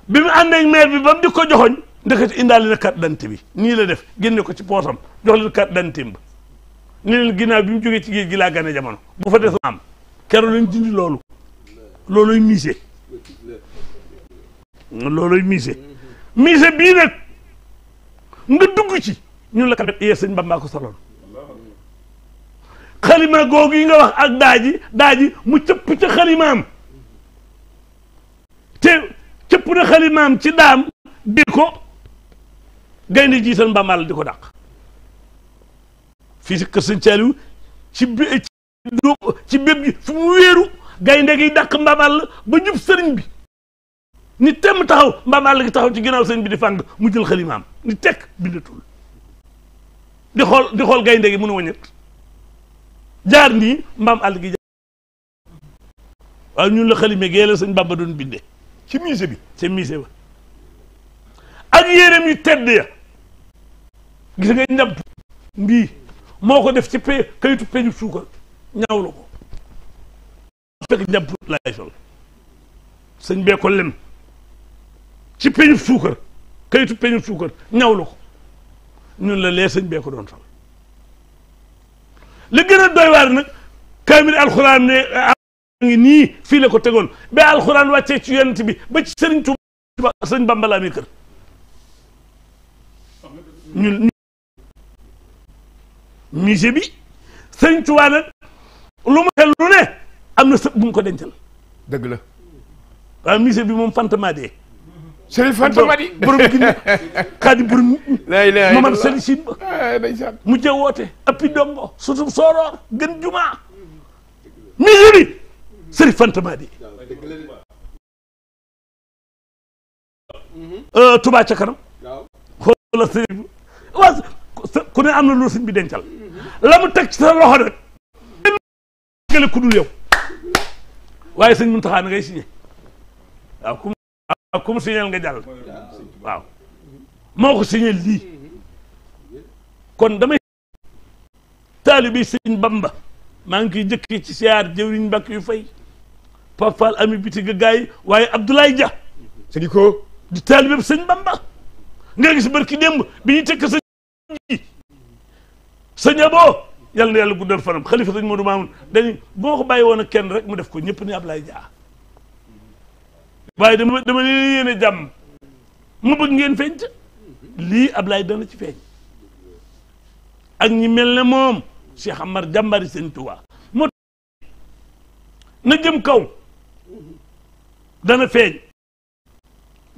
bi mu ànd ak maire bi ba mu di ko joxoñ ndekete indaale na carte d'identité bi nii la def génne ko ci poosam jox leen carte d'identité ba ni leen ginnaaw bi mu jógee ci géej gi laa gane jamono bu fa des am keroog lañ dindi loolu looloy musée looloy musée musée bii nag nga dugg ci ñun la kat yee sëñ Bamba ko soloon xalima googu yi nga wax ak daaji mu cëpp ca xalimaam te cëpp na xalimaam ci daam di ko gaynde jiital mbambal di ko dàq fii si kër sëñ Saliou ci béb gi fi mu wéeru gaynde gi dàq mbambal ba jub sëriñ bi ni temm taxaw mbambal gi taxaw ci ginnaaw sëriñ bi di fàng mu jël xalimaam ni tekk bindatul di xool gaynde gi mun a wañet jaar nii mbaam àll gi jaar waaw ñun la xalime gee la sëñ Bamba doon binde ci musée bi ci musée ba ak yéreem yu tedd ya gis nga ñapp mbii moo ko def ci kayitu peñu suukar ñaaw la ko fekk ñapp lay sol sëñ bee ko lem ci peñu suukar kayitu peñu suukar ñaaw la ko ñun la lee sëñ bee ko doon sol li gën a doy waar nag kaamil alxuraan ne ngi nii fii la ko tegoon ba alxuraan wàccee ci yonent bi ba ci sëriñ Tuuba sëñ Bamba laa mi kër ñun musée bi sëriñ Tuuba nag lu ma xel lu ne am na sëb bu mu ko dencal dëgg la waaw musée bi moom fantamade Sëriñ fantamadi borom gi xaadi borom maman sali sin ba mu jë woote appi dongo sutub sooroor gën jumaa musée bi sëriñ fantamadi Touba ca kanam xoola sëriñ waaw ku ne am na loolu sëñ bi dencal la mu teg ci sa loxo rek gële ku dul yow waaye sëñ Muntaxa na ngay signé waaw ku mu signal nga jàll waaw moo ko signal lii kon damay taalibi sëñ Bamba maa ngi koy jëkkee ci siyaar jëwriñ Mbàkke yu fay papal ami biti ga gaay waaye Abdoulaye Dia sëñ ko di taalibi sëñ Bamba nga gis barki démb bi ñu tekk sëñ ji sëñ Abo yàlla na yàlla guddal fanam xalifa sëñ Modou Mamoun dañu boo ko bàyyi woon ak kenn rek mu def ko ñëpp ni Ablaye Dia waaye dama leen yéene jàmm mu bëgg ngeen feeñ ca lii Ablaye dana ci feeñ ak ñi mel ne moom Cheikh Amar jàmbari sëñ Touba moo na jëm kaw dana feeñ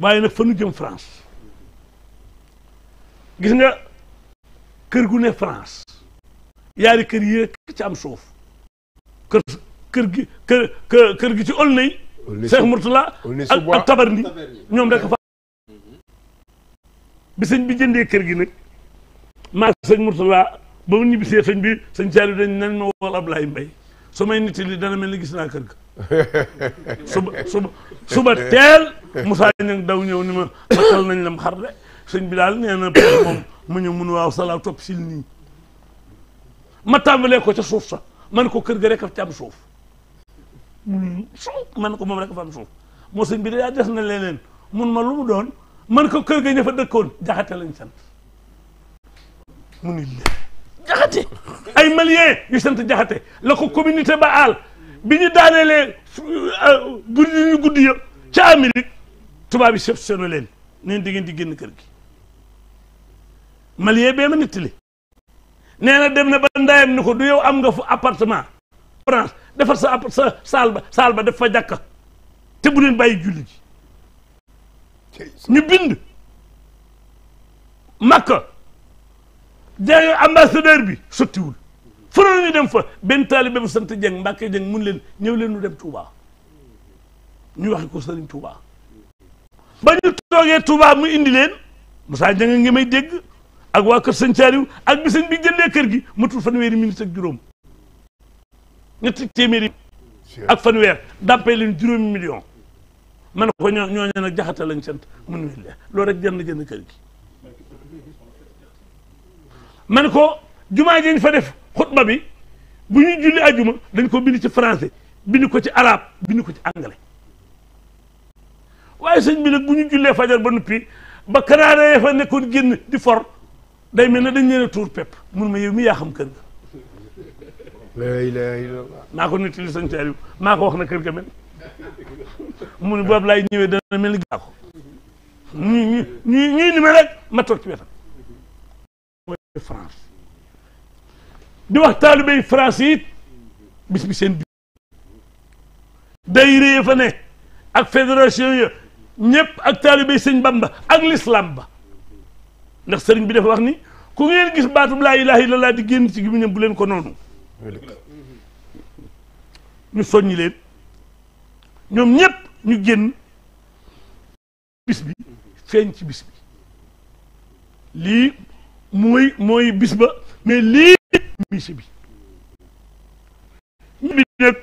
waaye nag fa nu jëm France gis nga kër gu ne France yaari kër yi rek ci am suuf kër gi ci Aulnay Cheikh Mourtala ak Tabarni ñoom rek fa bi sëñ bi jëndee kër gi nag maa sëñ Mourtala ba mu ñibbisee sëñ bi sëñ Saliou dañ nañ ma wol Ablaye Mbaye su may nit li dana mel ni gis naa kër ga suba teel Moussa Niang daw ñëw ni ma matal nañ lam xar de sëñ bi daal nee na moom mu ñëw mun waaw salaa topp sil nii ma tàmbalee ko ca suuf sax man ko kër ga rek a ci am suuf man ko moom rek a fa am suuf moo sëñ bi daa des na leneen mun ma lu mu doon man ko kër ga ña fa dëkkoon jaxate lañ sant mu ni jaxate ay malien yu sant jaxate la ko communauté ba aal bi ñu daaneelee guddi ya ca Amérique tubaab yi chef seno leen neen di ngeen di génn kër gi malien bee ma nettali nee na dem na ba ndayam ni ko du yow am nga fu appartement France defar sa saal ba def fa jàkka te bu leen bàyyi julli ji ñu bind Makka dégg ambassadeur bi sottiwul fëroon ñu dem fa benn taalibe bu sant Dieng Mbacke Dieng mun leen ñëw leen ñu dem Touba ñu waxi ko Serigne Touba ba ñu toogee Touba mu indi leen Moussa Dieng ngi may dégg ak waa kër Sëñ Saaliw ak bi sëñ bi jëndee kër gi matul fanweeri minute ak juróom ñetti téeméeri ak fanweer dàppee leen juróomi million man ko ñooñu nag jaxata lañ sant mun wi le loolu rek jënd kër gi man ko jumaa ji ñu fa def xutba bi bu ñuy julli ajuma dañ ko bind ci français bind ko ci arabe bind ko ci anglais waaye sëñ bi nag bu ñu jullee fajar ba noppi ba kanaaree fa nekkoon génn di for day mel ne dañ leen a tuur pepp mun ma yow mi yaa xam kër ga la ilaha illallah maa ko nettali sëñ Saliou maa ko wax na kër ga mel mu ne boobu laay ñëwee dana mel ni gaa ko ñii ni ma rek ma toog ci wetam mooy France di wax taalibey France yi bis bi seen bi daayira ya fa ne ak fédération ya ñëpp ak taalibey sëñ Bamba ak l'islam ba ndax sëriñ bi dafa wax ni ku ngeen gis baatub laa ilaha illallah di génn ci gémmiñam bu leen ko noonu ñu soññi leen ñoom ñëpp ñu génn bis bi feeñ ci bis bi lii mooy bis ba mais lii mise bi bi nag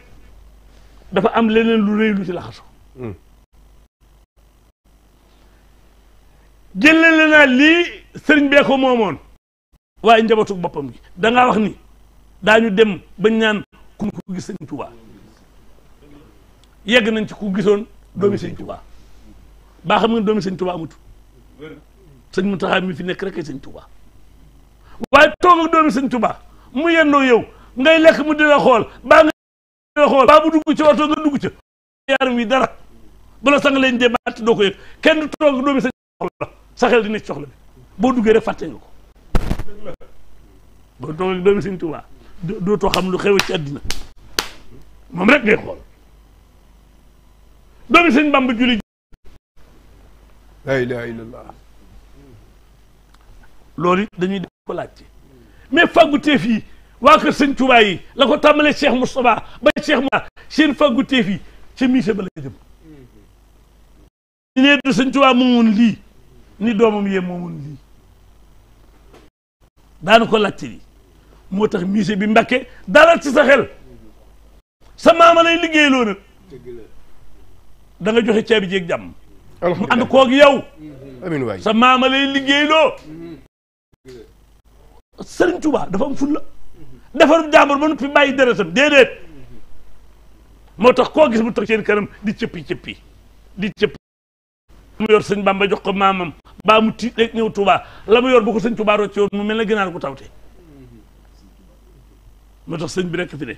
dafa am leneen lu rëy lu ci laxasu jëlale naa lii sëriñ bee ko moomoon waaye njabootu boppam gi da ngaa wax ni daañu dem bañ ñaan ku gis sëñ Touba yegg nañ ci ku gisoon doomi sëñ Touba baa xam nga doomi sëñ Touba amut sëñ Mountakha mi fi nekk rek ay sëñ Touba waaye toog ak doomi sëñ Touba mu yendoo yow ngay lekk mu dina xool baa nga dina xool baa bu dugg ci oto nga dugg ca yaram wi dara bala sang leen dee baat doo ko yëg kenn du toog ak doomi sëñ soxla sa xel di nekk soxla bi boo duggee rek fàtte nga ko boo toog ak doomi sëñ Touba dootoo xam lu xew ci àddina moom rek ngay xool doomi sëñ Bamba julli la ilaha illallah loolu dañuy def ko laajte mais fàggu teef yi waa kër sëñ Touba yi la ko tàmbalee Cheikh Moustapha ba Cheikh Moussa seen fàggu teef yi ca mise ba la jëm ñu ne du sëñ Touba moomoon lii ni doomam yee moomoon lii daanu ko laajte yi moo tax mise bi Mbàkke dara ci sa xel sa maama lay liggéeyloo nag da nga joxe caabi jeeg jàmm mu ànd koog yow amiin waay sa maama lay liggéeyloo Sëriñ Tuubaa dafa am fulla defar jàmbur ba noppi bàyyi deretam déedéet moo tax koo gis mu toog seen kanam di cëppi mu yor sëñ Bamba jox ko maamam baa mu tiit rek ñëw Tuubaa la mu yor bu ko sëñ Tuubaa rocce woon mu mel ne gënaar gu tawte moo tax sëñ bi rekk fi ne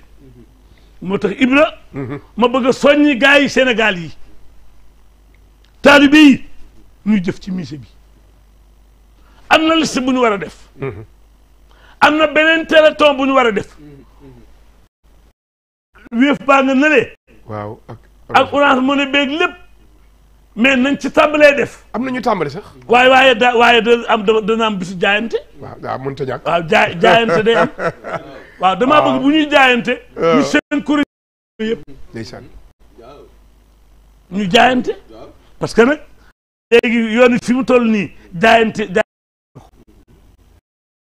moo tax Ibra ma bëgg a soññi gars yi Sénégal yi taalibe yi ñuy jëf ci musée bi am na liste bu ñu war a def am na beneen téléthon bu ñu war a def wéef baa nga nëlee waaw ak Orange Money beeg lépp mais nañ ci tàmbalee def am na ñu tàmbali sax waaye dana am bisu jaayante waaw daa mënta ñàkk waaw jaayante day am waaw damaa bëgg bu ñuy jaayante ñu seen kuréel yëpp ndeysaan ñu jaayante parce que nag léegi yoon fi mu toll nii jaayante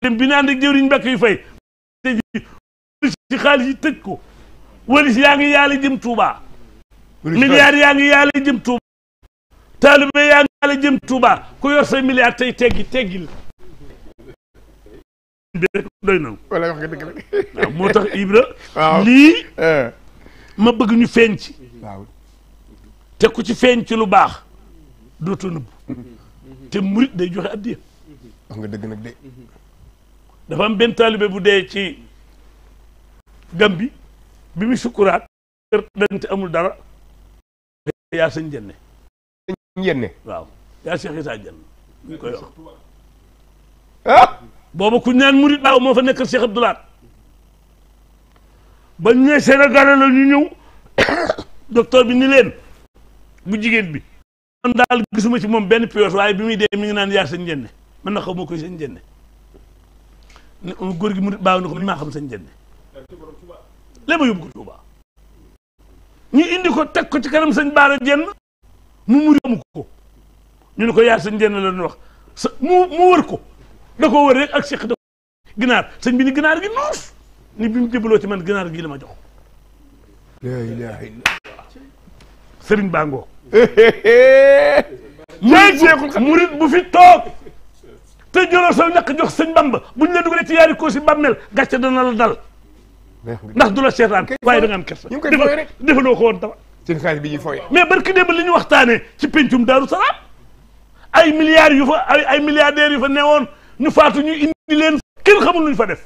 dem bi naan rek jëwriñ mbekk yu fay ci xaalis yi tëj ko walis yaa ngi yàlla jëm Touba milliards yaa ngi yàlla jëm Touba taalibe yaa ngi yàlla jëm Touba ku yor say milliards tey teggil bi rek doy na wala wax nga dëgg la waaw moo tax Ibra lii ma bëgg ñu feeñ ci waaw te ku ci feeñ ci lu baax dootoo nëbb te murit day joxe addiya wax nga dëgg nag de dafa am benn taalibe bu dee ci Gambi bi mu sukkuraat kër dante amul dara yaa sëñ jenne njenne waaw yaa Cheikh Issa Dienne ñu koy wax booba ku ñaan murit daaw moo fa nekkal Cheikh Abdoulaat ba ñu ne Sénégal la ñu ñëw docteur bi ni leen bu jigéen bi man daal gisuma ci moom benn piyoos waaye bi muy dee mi ngi naan yaa sëñ jenne man na xaw ma koy sëñ jenne góor gi murit baaw na ko man maa xam sëñ jenne léegi ma yóbbu ko Touba ñu indi ko teg ko ci kanam sëñ Baara Jenn mu muri amu ko ñu ne ko yaa sëñ Jenn la ñu wax sa mu wër ko da ko wër rek ak Cheikh da ginaar sëñ bi ni ginaar gi noos ni bi mu jëbaloo ci man ginaar gii la ma jox la ilaha illa sëriñ Bango murit bu fi toog te jëloo sa ñàkk jox sëñ Bamba buñ la dugalee ci yaari ko si bàmmeel gàcce dana la dal ndax du la seetaan waaye da nga am kersa ñu ngi koy fooy rek defaloo ko woon dama seen xaalis bi ñuy fooy mais barki démb li ñu waxtaanee ci pencum Daaru Salaam ay milliards yu fa ay milliardaires yu fa newoon ñu faatu ñu indi leen kenn xamul lu ñu fa def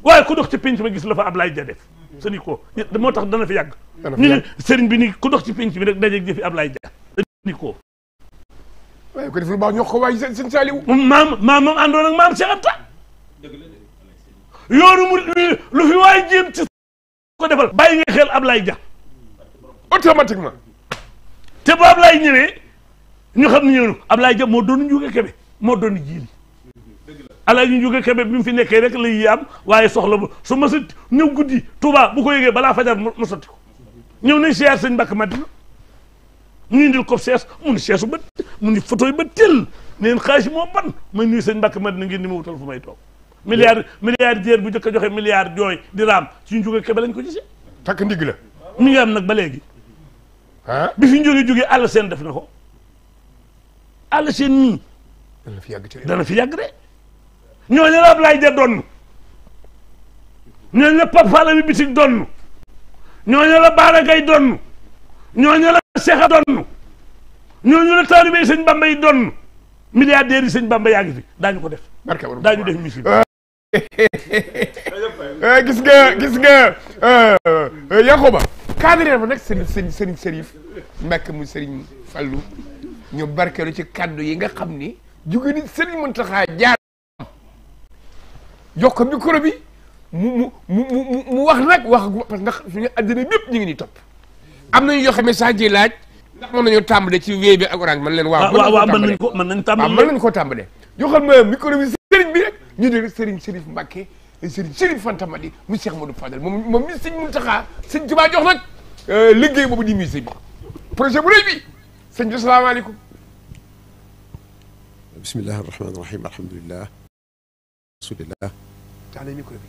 waaye ku dox ci penc ba gis la fa Ablaye Dia def sëni ko moo tax dana fi yàgg ñu ne sëriñ bi ni ku dox ci penc bi rek dajeeg jëfi Ablaye Dia sëni ko waaye ko def lu baax ñoo ko waaye sëñ Saliou maam àndoon ak maam Cheikh Anta yoonu mu lu fi waay jéem ci ko defal bàyyi nga xel Ablaye Dia automatiquement te bu Ablaye ñëwee ñu xam ne ñëw Ablaye Dia moo doon Njuuga Kebe moo doon jiili Alaaji Njuuga Kebe bi mu fi nekkee rek la yi am waaye soxla bu su ma sa ñëw guddi Touba bu ko yëgee balaa fajar mu sotti ko ñëw nañ siyaar sëñ Mbàkke Madina ñu indil ko sees mu ni seesu ba mu ni photo yi ba tël neen xaalis moo ban may nuyu sëñ Mbàkke Madina ngeen ni ma wutal fu may toog milliardaire bu njëkk a joxe milliard jooy di raam suñu Njuuga Kebe lañ ko gisee takk ndigg la mi ngi am nag ba léegi bi fi jógee àll seen def na ko àll seen mii dana fi yàgg de ñooñu la Ablaye Dia donn ñooñu la Papa bi bitig donn ñooñu la Baara Gaye donn ñooñu la Seexa donn ñooñu la taalibe yi sëñ Bamba yi donn milliardaires yi sëñ Bamba yaa ngi fi daañu ko def daañu def mission gis nga Yacoba cadre ba nag sëriñ Serif Mbàkke mu sëriñ Fallu ñu barkeelu ci kaddu yi nga xam ni jóge ni sëriñ Muntaxa jaar jox ko micro bi mu wax nag wax ndax suñu àddina bépp ñu ngi ni topp am nañu yoo xam ne sax ji laaj ndax mën nañoo tàmbale ci wéy bi ak orange man leen waaw mën nañ ko tàmbale joxal ma micro bi sëriñ bi rek ñu dégg sëriñ Serif Mbàkke sëriñ Serif Fanta Madi mu Cheikh Modou Fadal moom mi sëñ Muntaxa sëñ Tuubaa jox nag liggéey boobu di musée bi projet bu rëy bi sëñ bi asalaamaaleykum bismillahi arrahmani irrahim alhamdulilah rasulillah taala micro bi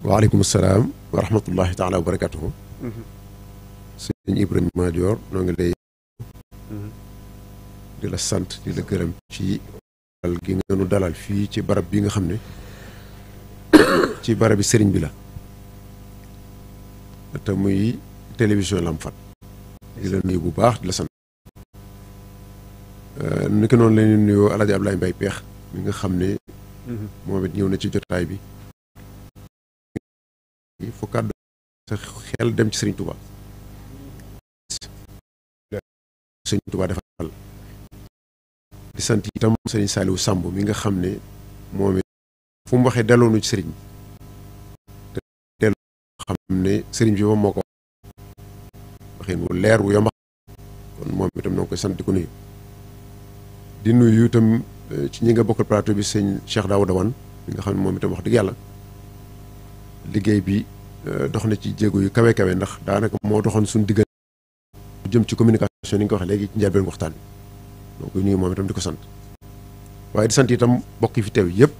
waaleykum salaam wa rahmatullahi taala wa barakatuhu sëñ Ibrahima Madior noo ngi lay di la sant di la gërëm ci dalal gi nga nu dalal fii ci barab bi nga xam ne ci barab bi sëriñ bi la te muy télévision Lamfat di la nuyu bu baax di la sant ni ko noonu la ñu nuyoo Alaaji Ablaye Mbaye Peex mi nga xam ne moom it ñëw na ci jotaay bi fu kàddu sa xel dem ci Serigne Touba Serigne Touba defal di sant itam Serigne Saliou Samb mi nga xam ne moom it fu mu waxee delloonu ci Serigne te delloo xam ne Serigne bi moom moo ko waxee mu leer wu yomb kon moom itam noo koy sant di ko nuyu di nuyu itam ci ñi nga bokkal plateau bi sëñ Cheikh Daouda Wane mi nga xam ne moom itam wax dëgg yàlla liggéey bi dox na ci jéego yu kawe kawe ndax daanaka moo doxoon suñu diggante jëm ci communication ni nga ko waxee léegi ci njëlbeen waxtaan bi donc nuyu moom itam di ko sant waaye di sant itam bokk fi teew yëpp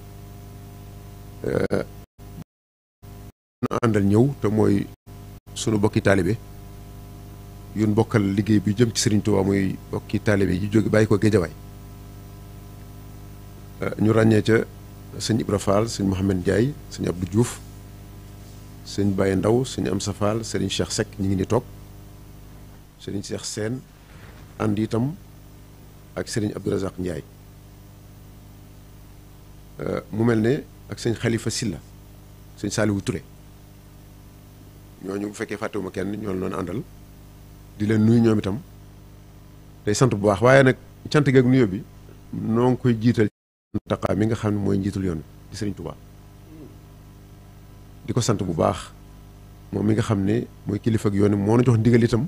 na àndal ñëw te mooy sunu bokki taalibe yun bokkal liggéey bi jëm ci Serigne Touba muy bokki taalibe yi jóge bàyyi ko Géejawaay ñu ràññee ca sëñ Ibra Fall sëñ Mouhamed Ndiaye sëñ Abdou Diouf sëñ Baye Ndaw sëñ Amsa Fall sëriñ Cheikh Seck ñi ngi ni toog sëriñ Cheikh Sène ànd itam ak sëriñ Abdou Razak Ndiaye mu mel ne ak sëñ Khalifa Silla sëñ Saliou Touré ñooñu bu fekkee fàttewuma kenn ñoo noonu àndal di leen nuyu ñoom itam tey sant bu baax waaye nag cant geeg nuyoo bi noo ngi koy jiital Mountakha mi nga xam ne mooy njiitul yoon di Serigne Touba di ko sant bu baax moom mi nga xam ne mooy kilifa ak yoon moo na jox ndigal itam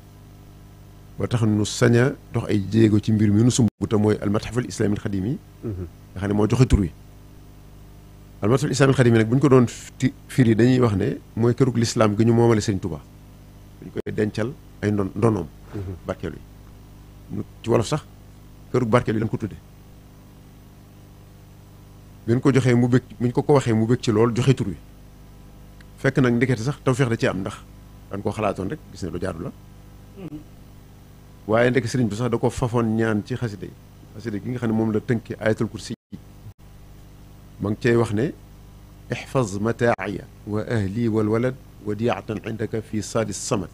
ba tax nu sañ a dox ay jéego ci mbir mi nu sumb te mooy almatxaful islamil xadim yi nga xam ne moo joxe tur wi almatxaful islamil xadim yi nag bu ñu ko doon firi dañuy wax ne mooy kërug lislaam gi ñu moomale Serigne Touba dañ koy dencal ay ndonoom barkeel yi ci wolof sax kërug barkeel yi lañ ko tudde bi ñu ko joxee mu bëgg bu ñu ko waxee mu bëgg ci lool joxe tur wi fekk nag ndekete sax tawfeex da ci am ndax dañ koo xalaatoon rek gis ne lu jaadu la waaye ndekk sëriñ bi sax da ko fafoon ñaan ci xaside gi nga xam ne moom la tënki ayatul kursi ma ngi cay wax ne ihfaz mataaya wa ahli wal walad wa diyaatan indaka fi saadi samad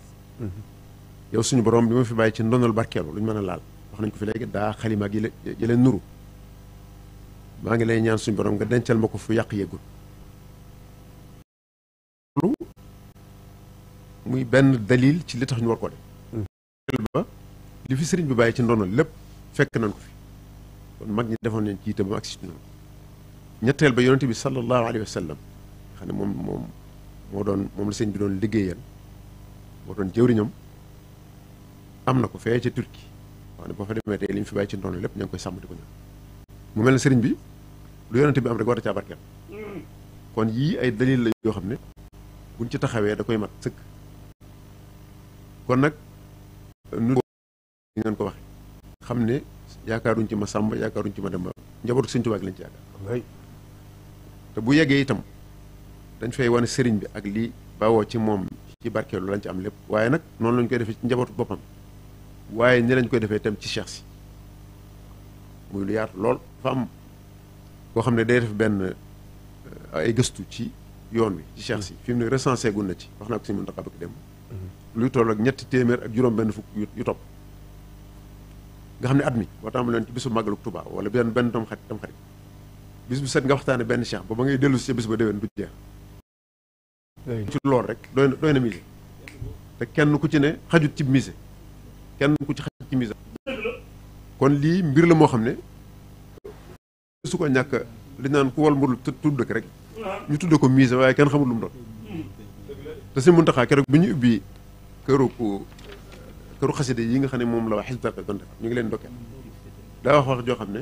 yow suñu borom bi ma fi bàyyi ci ndonal barkeelu lu ñu mën a laal wax nañ ko fi léegi daa xalima gi leen nuru maa ngi lay ñaan suñu borom nga dencal ma ko fu yàq yeggul loolu muy benn dalil ci li tax ñu war ko def ba li fi sëriñ bi bàyyi ci ndono lépp fekk nañ ko fi kon mag ñi defoon nañ ci itam ba ak si noonu ñetteel ba yonente bi sallallahu alayhi wa sallam xam ne moom la sëriñ bi doon liggéeyal moo doon jëwriñam am na ko fee ca Turquie wax ne boo fa demee tey li ñu fi bàyyi ci ndono lépp ña ngi koy sàmm di ko ñaan mu mel ne sëriñ bi lu yonente bi am rek war a caa barkeel kon yii ay dalil la yoo xam ne buñ ci taxawee da koy mat sëkk kon nag nu ngeen ko waxe xam ne yaakaaruñ ci ma sàmba yaakaaruñ ci ma dem ba njabootu sëriñ Tuubaa lañ ci yaakaar te bu yeggee itam dañ fay wane sëriñ bi ak li bawoo ci moom ci barkeelu lañ ci am lépp waaye nag noonu lañ koy defee ci njabootu boppam waaye ni lañ koy defee itam ci cheikh si muy lu yaatu lool fa am koo xam ne day def benn ay gëstu ci yoon wi ci cheikh si fi mu ne recensé gun na ci wax naa ko si mun taxa bëgg dem luy toll ak 300 ak juróom benn fukk yu topp nga xam ne at mi boo tàmbalee ci bisu màggalu Tuubaa wala benn tam xarit bis bu set nga waxtaane benn cheikh ba ngay dellu si ca bis ba déwén du jeex ci lool rek doy na musée te kenn ku ci ne xajut ci musée kenn ku ci xajut ci musée kon lii mbir la moo xam ne su ko ñàkk li naan ku wal mburu tudd dëkk rek ñu tudde ko musée waaye kenn xamul lu mu doon te si Muntaxa keroog bi ñu ubbi këru xaside yi nga xam ne moom la wax Hizbut Tarqiyyah doon def ñu ngi leen ndokkeel daa wax joo xam ne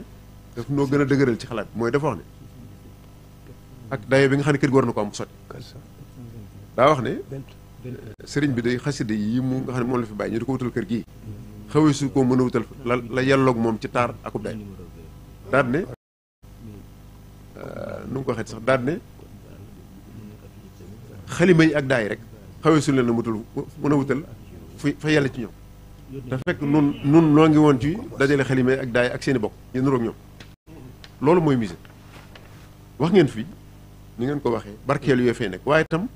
daf noo gën a dëgëral ci xalaat mooy dafa wax ne ak dayo bi nga xam ne kër gi war na ko am bu sotti daa wax ne sëriñ bi day xaside yi mu nga xam ne moom la fi bàyyi ñu di ko wutal kër gii xawee su ko mën a wutal la yelloog moom ci taar akub day daal ne nu mu ko waxee sax daal ne xalima yi ak daay rek xawee su leen a mën a wutal fa yàlla ci ñoom te fekk nun noo ngi woon ci dajale xalima yi ak daay ak seeni bokk ñu nuroog ñoom loolu mooy musée wax ngeen fi ni ngeen ko waxee barkeelu yoo fay nekk waaye itam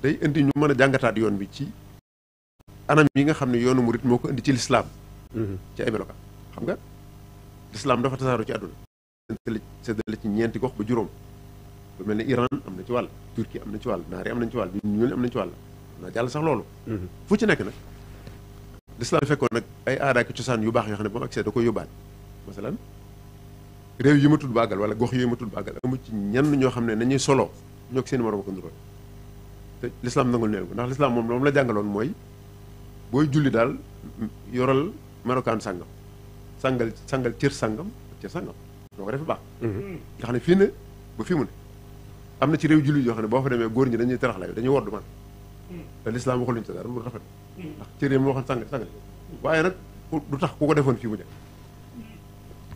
day indi ñu mën a jàngataat yoon bi ci anam yi nga xam ne yoonu murit moo ko indi ci lislaam ci ay melokaan xam nga lislaam dafa tasaaroo ci àdduna séddale ci ñeenti gox ba juróom lu mel ne Iran am na ci wàll Turquie am na ci wàll naar yi am nañ ci wàll ñun am nañ ci wàll naa jàll sax loolu fu ci nekk nag l'islam fekkoon nag ay aada ak cosaan yu baax yoo xam ne ba mu accès da koy yóbbaale masalan réew yi ma tudd bàggal wala gox yooyu ma tudd bàggal amu ci ñenn ñoo xam ne nañuy solo ñoo ko seen morom ko nduróo te l'islam nangul neen ko ndax l'islam moom la jàngaloon mooy booy julli daal yoral melokaan sàngam sangal cër sàngam ak cër sàngam doo ko defee baax nga xam ne fii ne ba fii mu ne am na ci réew julli yoo xam ne boo fa demee góor ñi dañuy terax la dañuy woddu man te l'islam waxul luñu ci dara lu rafet ndax cër yi mu waxoon sangal waaye nag du tax ku ko defoon fii mu nekk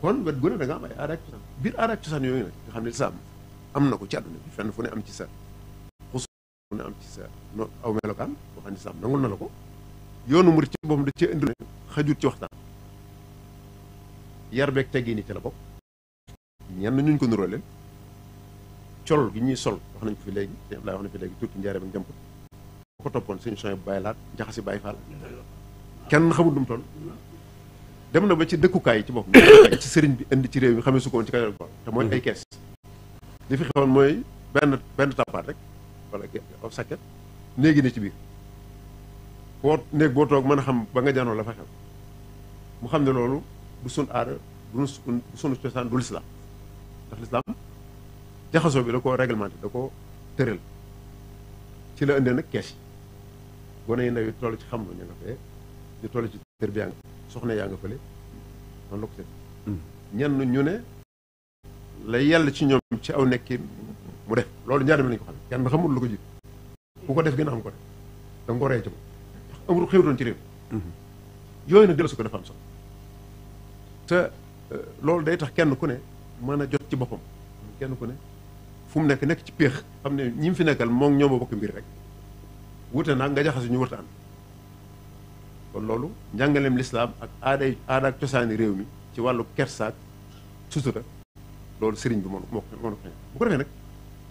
kon wet gu ne da nga am ay aada ak cosaan biir aada ak cosaan yooyu nag nga xam ne lislaam am na ko ci àdduna bi fenn fu ne am ci sa xus fu ne am ci sa aw melokaan boo xam ne lislaam nangul na la ko yoonu murit ci boppam da cee indi xajut ci waxtaan yar beeg teggi ni ci la bokk ñenn ñuñ ko nuróo leen col gi ñuy sol wax nañ ko fi léegi te Ablaye wax na fi léegi tuuti njaare ba njëmp boo ko toppoon suñu champs bu bàyyi laat jaxasi bàyyi faal kenn xamul lu mu toll dem na ba ci dëkkukaay yi ci boppam ci sëriñ bi indi ci réew mi xamee su ko woon ci Kajoor te mooy ay kees li fi xewoon mooy benn tappaat rek wala aw sàkket néegi ne ci biir néeg boo toog mën a xam ba nga janoo la fa xew mu xam ne loolu du sun aada du sunu cosaan du lislaam ndax lislaam jaxasoo bi da ko réglementé da ko tëral ci la indee nag kees yi gone yi ndaw yi toll ci xam lu ña nga fee ñu toll ci tër bi yaa nga soxna yaa nga fële noonu la ko seet ñenn ñu ne la yell ci ñoom ci aw nekkin mu def loolu ñaari mi lañu ko xam kenn xamul lu ko jiit ku ko def gën a xam ko def da nga ko rey ci moom ndax amul xewtoon ci réew yooyu nag dela su ko dafa am solo te loolu day tax kenn ku ne mën a jot ci boppam kenn ku ne fu mu nekk ci péex xam ne ñi mu fi nekkal moom ñoom a bokk mbir rek wute naag nga jaxase ñu wërta ànd kon loolu njàngaleem lislaam ak aada ak cosaani réew mi ci wàllu kersaak sutura loolu sëriñ bi moo ko xeeñ bu ko defee nag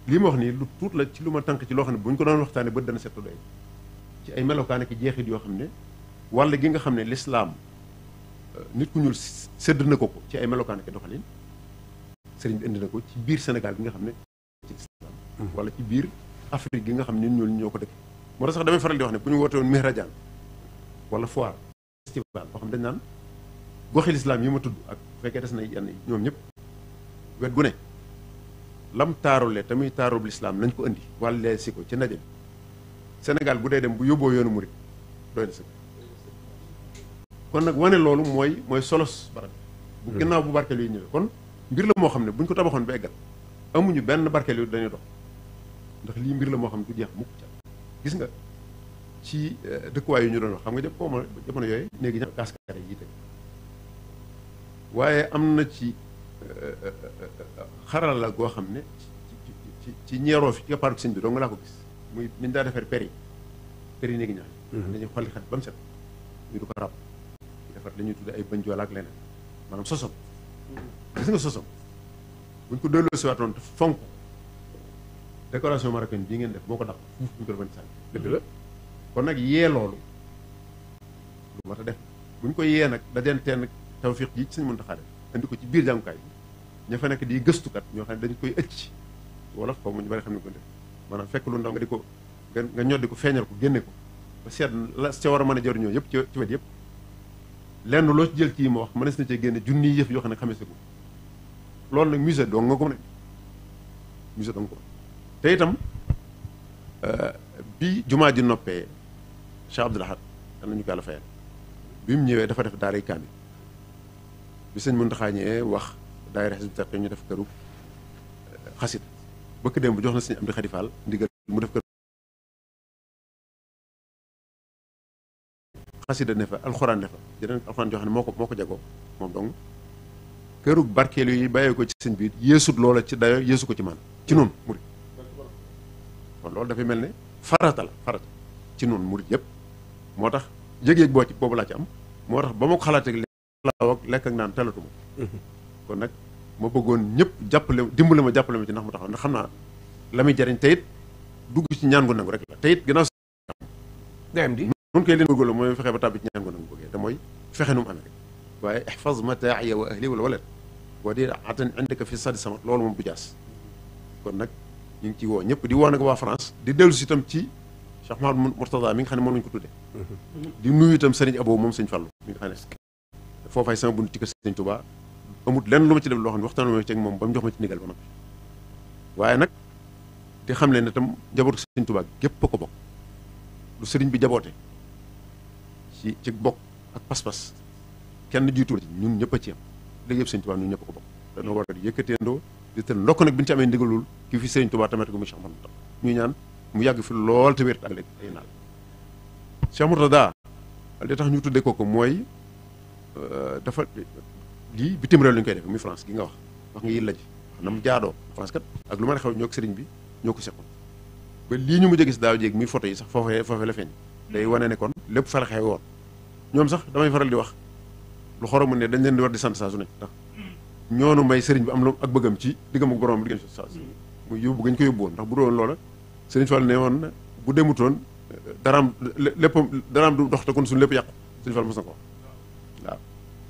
lii ma wax nii lu tuut la ci lu ma tànk ci loo xam ne bu ñu ko doon waxtaane bët dana settu doy ci ay melokaan ak jeexit yoo xam ne wàll gi nga xam ne lislaam nit ku ñuul sédd na ko ci ay melokaan ak doxalin sëriñ bi indi na ko ci biir Sénégal gi nga xam ne ci lislaam wala ci biir Afrique gi nga xam ne nit ñuul ñoo ko dëkk moo tax sax damay faral di wax ne bu ñu woote woon Mihrajaan wala foire festival boo xam dañ naan goxi lislaam yi ma tudd ak bu fekkee des na yenn ñoom ñëpp wet gu ne lam taarule tamit taarub lislaam nañ ko indi wàllee si ko ci ndaje bi Sénégal bu dee dem bu yóbboo yoonu murit doy na sëkk kon nag wane loolu mooy solos barab bu gannaaw bu barkeel yi ñëwee kon mbir la moo xam ne buñ ko tabaxoon ba eggal amuñu benn barkeel yu dañuy dox ndax lii mbir la moo xam ne du jeex mukk ca gis nga ci dëkkuwaay yu ñu doon wax xam nga jëpp koo ma jamono yooyu néegi ña gaskare yi teg waaye am na ci xaral la goo xam ne ci ñeeroo fi ci nga park sëñ bi doo nga laa ko gis muy niñ daa defar per yi néegi ñax dañuy xolli xet ba mu set ñu du ko ràbb defar la ñuy tudde ay bañ joolaak leneen maanaam sosom gis nga sosom buñ ko delloo si waatoon te fonk décoration marocaine bii ngeen def moo ko dàq fuuf buñ ko defoon sànni dëgg la kon nag yee loolu lu mat a def buñ ko yee nag dajantee nag tawfiq yi ci Sëñ Muntaxa def indi ko ci biir jàngukaay bi ña fa nekk di gëstukat ñoo xam ne dañu koy ëcc wala xaw ma ñu bari xam ne ko def maanaam fekk lu ndaw nga di ko nga ñoddi ko feeñal ko génne ko ba seet la ca war a mën a jëriñoo yëpp ci wet yëpp lenn loo ci jël kii ma wax mënees na cee génne junniy yëf yoo xam ne xamee sa ko loolu nag musée dong nga ko mën musée dong ko te itam bi jumaa ji noppee Cheikh Abdoul Ahad am nañu ko yàlla fayal bi mu ñëwee dafa def daaray kaamil bi sëñ Muntaxa ñëwee wax daayira Hizbut Tarqiyyah ñu def këru xasit bëkk démb bu jox na sëñ Amdi Xadi Fall ndigal mu def kër xasida ne fa alxuraan ne fa jeneen alxuraan joo xam ne moo ko jagoo moom donc kërug barkeelu yi bàyyee ko ci sëñ biir yéesut loola ci dayo yéesu ko ci man ci noonu murit kon loolu dafay mel ne farata ci noonu murit yëpp moo tax yëg-yëg boobu laa ci am moo tax ba ma ko xalaatee laaw ak lekk ak naan telatuma kon nag ma bëggoon ñëpp dimbale ma jàppale ma ci ndax mu taxaw ndax xam naa la muy jariñ te it dugg ci ñaan gu nangu rek la te it gannaaw nun koy leen bëggoon la mooy fexe ba tàbbi ci ñaan gu nangu bëggee te mooy fexe nu mu amee rek waaye ihfaz mataa'iya wa ahli wala walet boo dee atan indaka fi sadi samat loolu moom du jaas kon nag ñu ngi ci woo ñëpp di woo nag waa France di dellu si itam ci Cheikh Mouhamadou Mourtada mi nga xam ne moom lañu ko tuddee di nuyu itam Serigne Abo moom Serigne Fallou mi nga xam ne foofay sama bunt ci kër Serigne Touba amut lenn lu ma ci def loo xam ne waxtaan ma ci ak moom ba mu jox ma ci ndigal ba noppi waaye nag di xam leen ne itam njabootu Serigne Touba gépp a ko bokk lu Serigne bi jaboote ci bokk ak pas-pas kenn jiitu ci ñun ñëpp a ci am léegi yëpp Serigne Touba ñun ñëpp a ko bokk dañoo war a yëkkateendoo di teel ndokk nag bi ñu ci amee ndigalul ki fi Serigne Touba tamit ko mu Cheikh Mourtada ñuy ñaan mu yàgg fi lool te wér ak léegi ay naal Cheikh Mourtada li tax ñu tuddee ko mooy dafa lii bitim réew la ñu koy def muy France gi nga wax nga yilla ji na mu jaadoo France kat ak lu ma xew ñoo ko sëriñ bi ñoo ko seqoon ba lii ñu mujj a gis daaw jéeg muy photo yi sax foofee la feeñ day wane ne kon lépp fa la xew woon ñoom sax damay faral di wax lu xoromu ne dañ leen di war di sant saa su ne ndax ñoonu may sëriñ bi am lu ak bëggam ci diggam ak borom bi diggam saa su muy yóbbu gañ ko yóbbu woon ndax bu doon loola sëriñ Fall ne woon na bu demutoon daraam du dox te kon suñu lépp yàqu sëriñ Fall mos na ko waaw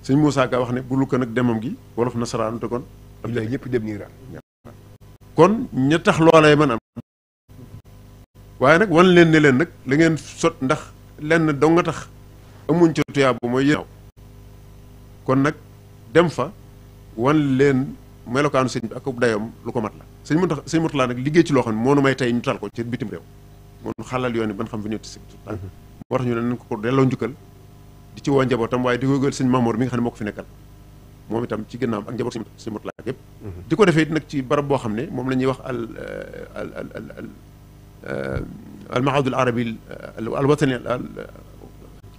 sëñ Moussa Ka wax ne bu lu ko nag demam gi wolof nasaraan te kon am na ñëpp dem nii kon ña tax loolay mën am waaye nag wan leen ne leen nag la ngeen sot ndax lenn dong nga tax amuñ ca tuyaa bu mooy yéen kon nag dem fa wan leen melokaanu sëñ bi ak dayoom lu ko mat la sëñ Mourtada nag liggéey ci loo xam ne moo nu may tey ñu tal ko ci bitim réew moo nu xalal yoon yi ban xam fi ñëw ti moo tax ñu ne nañ ko delloo njukkal di ci woo njabootam waaye di ko yëgal sëñ Mamour mi nga xam ne moo ko fi nekkal moom itam ci ginnaaw ak njaboot sëñ Mourtada yëpp di ko defee it nag ci barab boo xam ne moom la ñuy wax al mahad al arabi al watani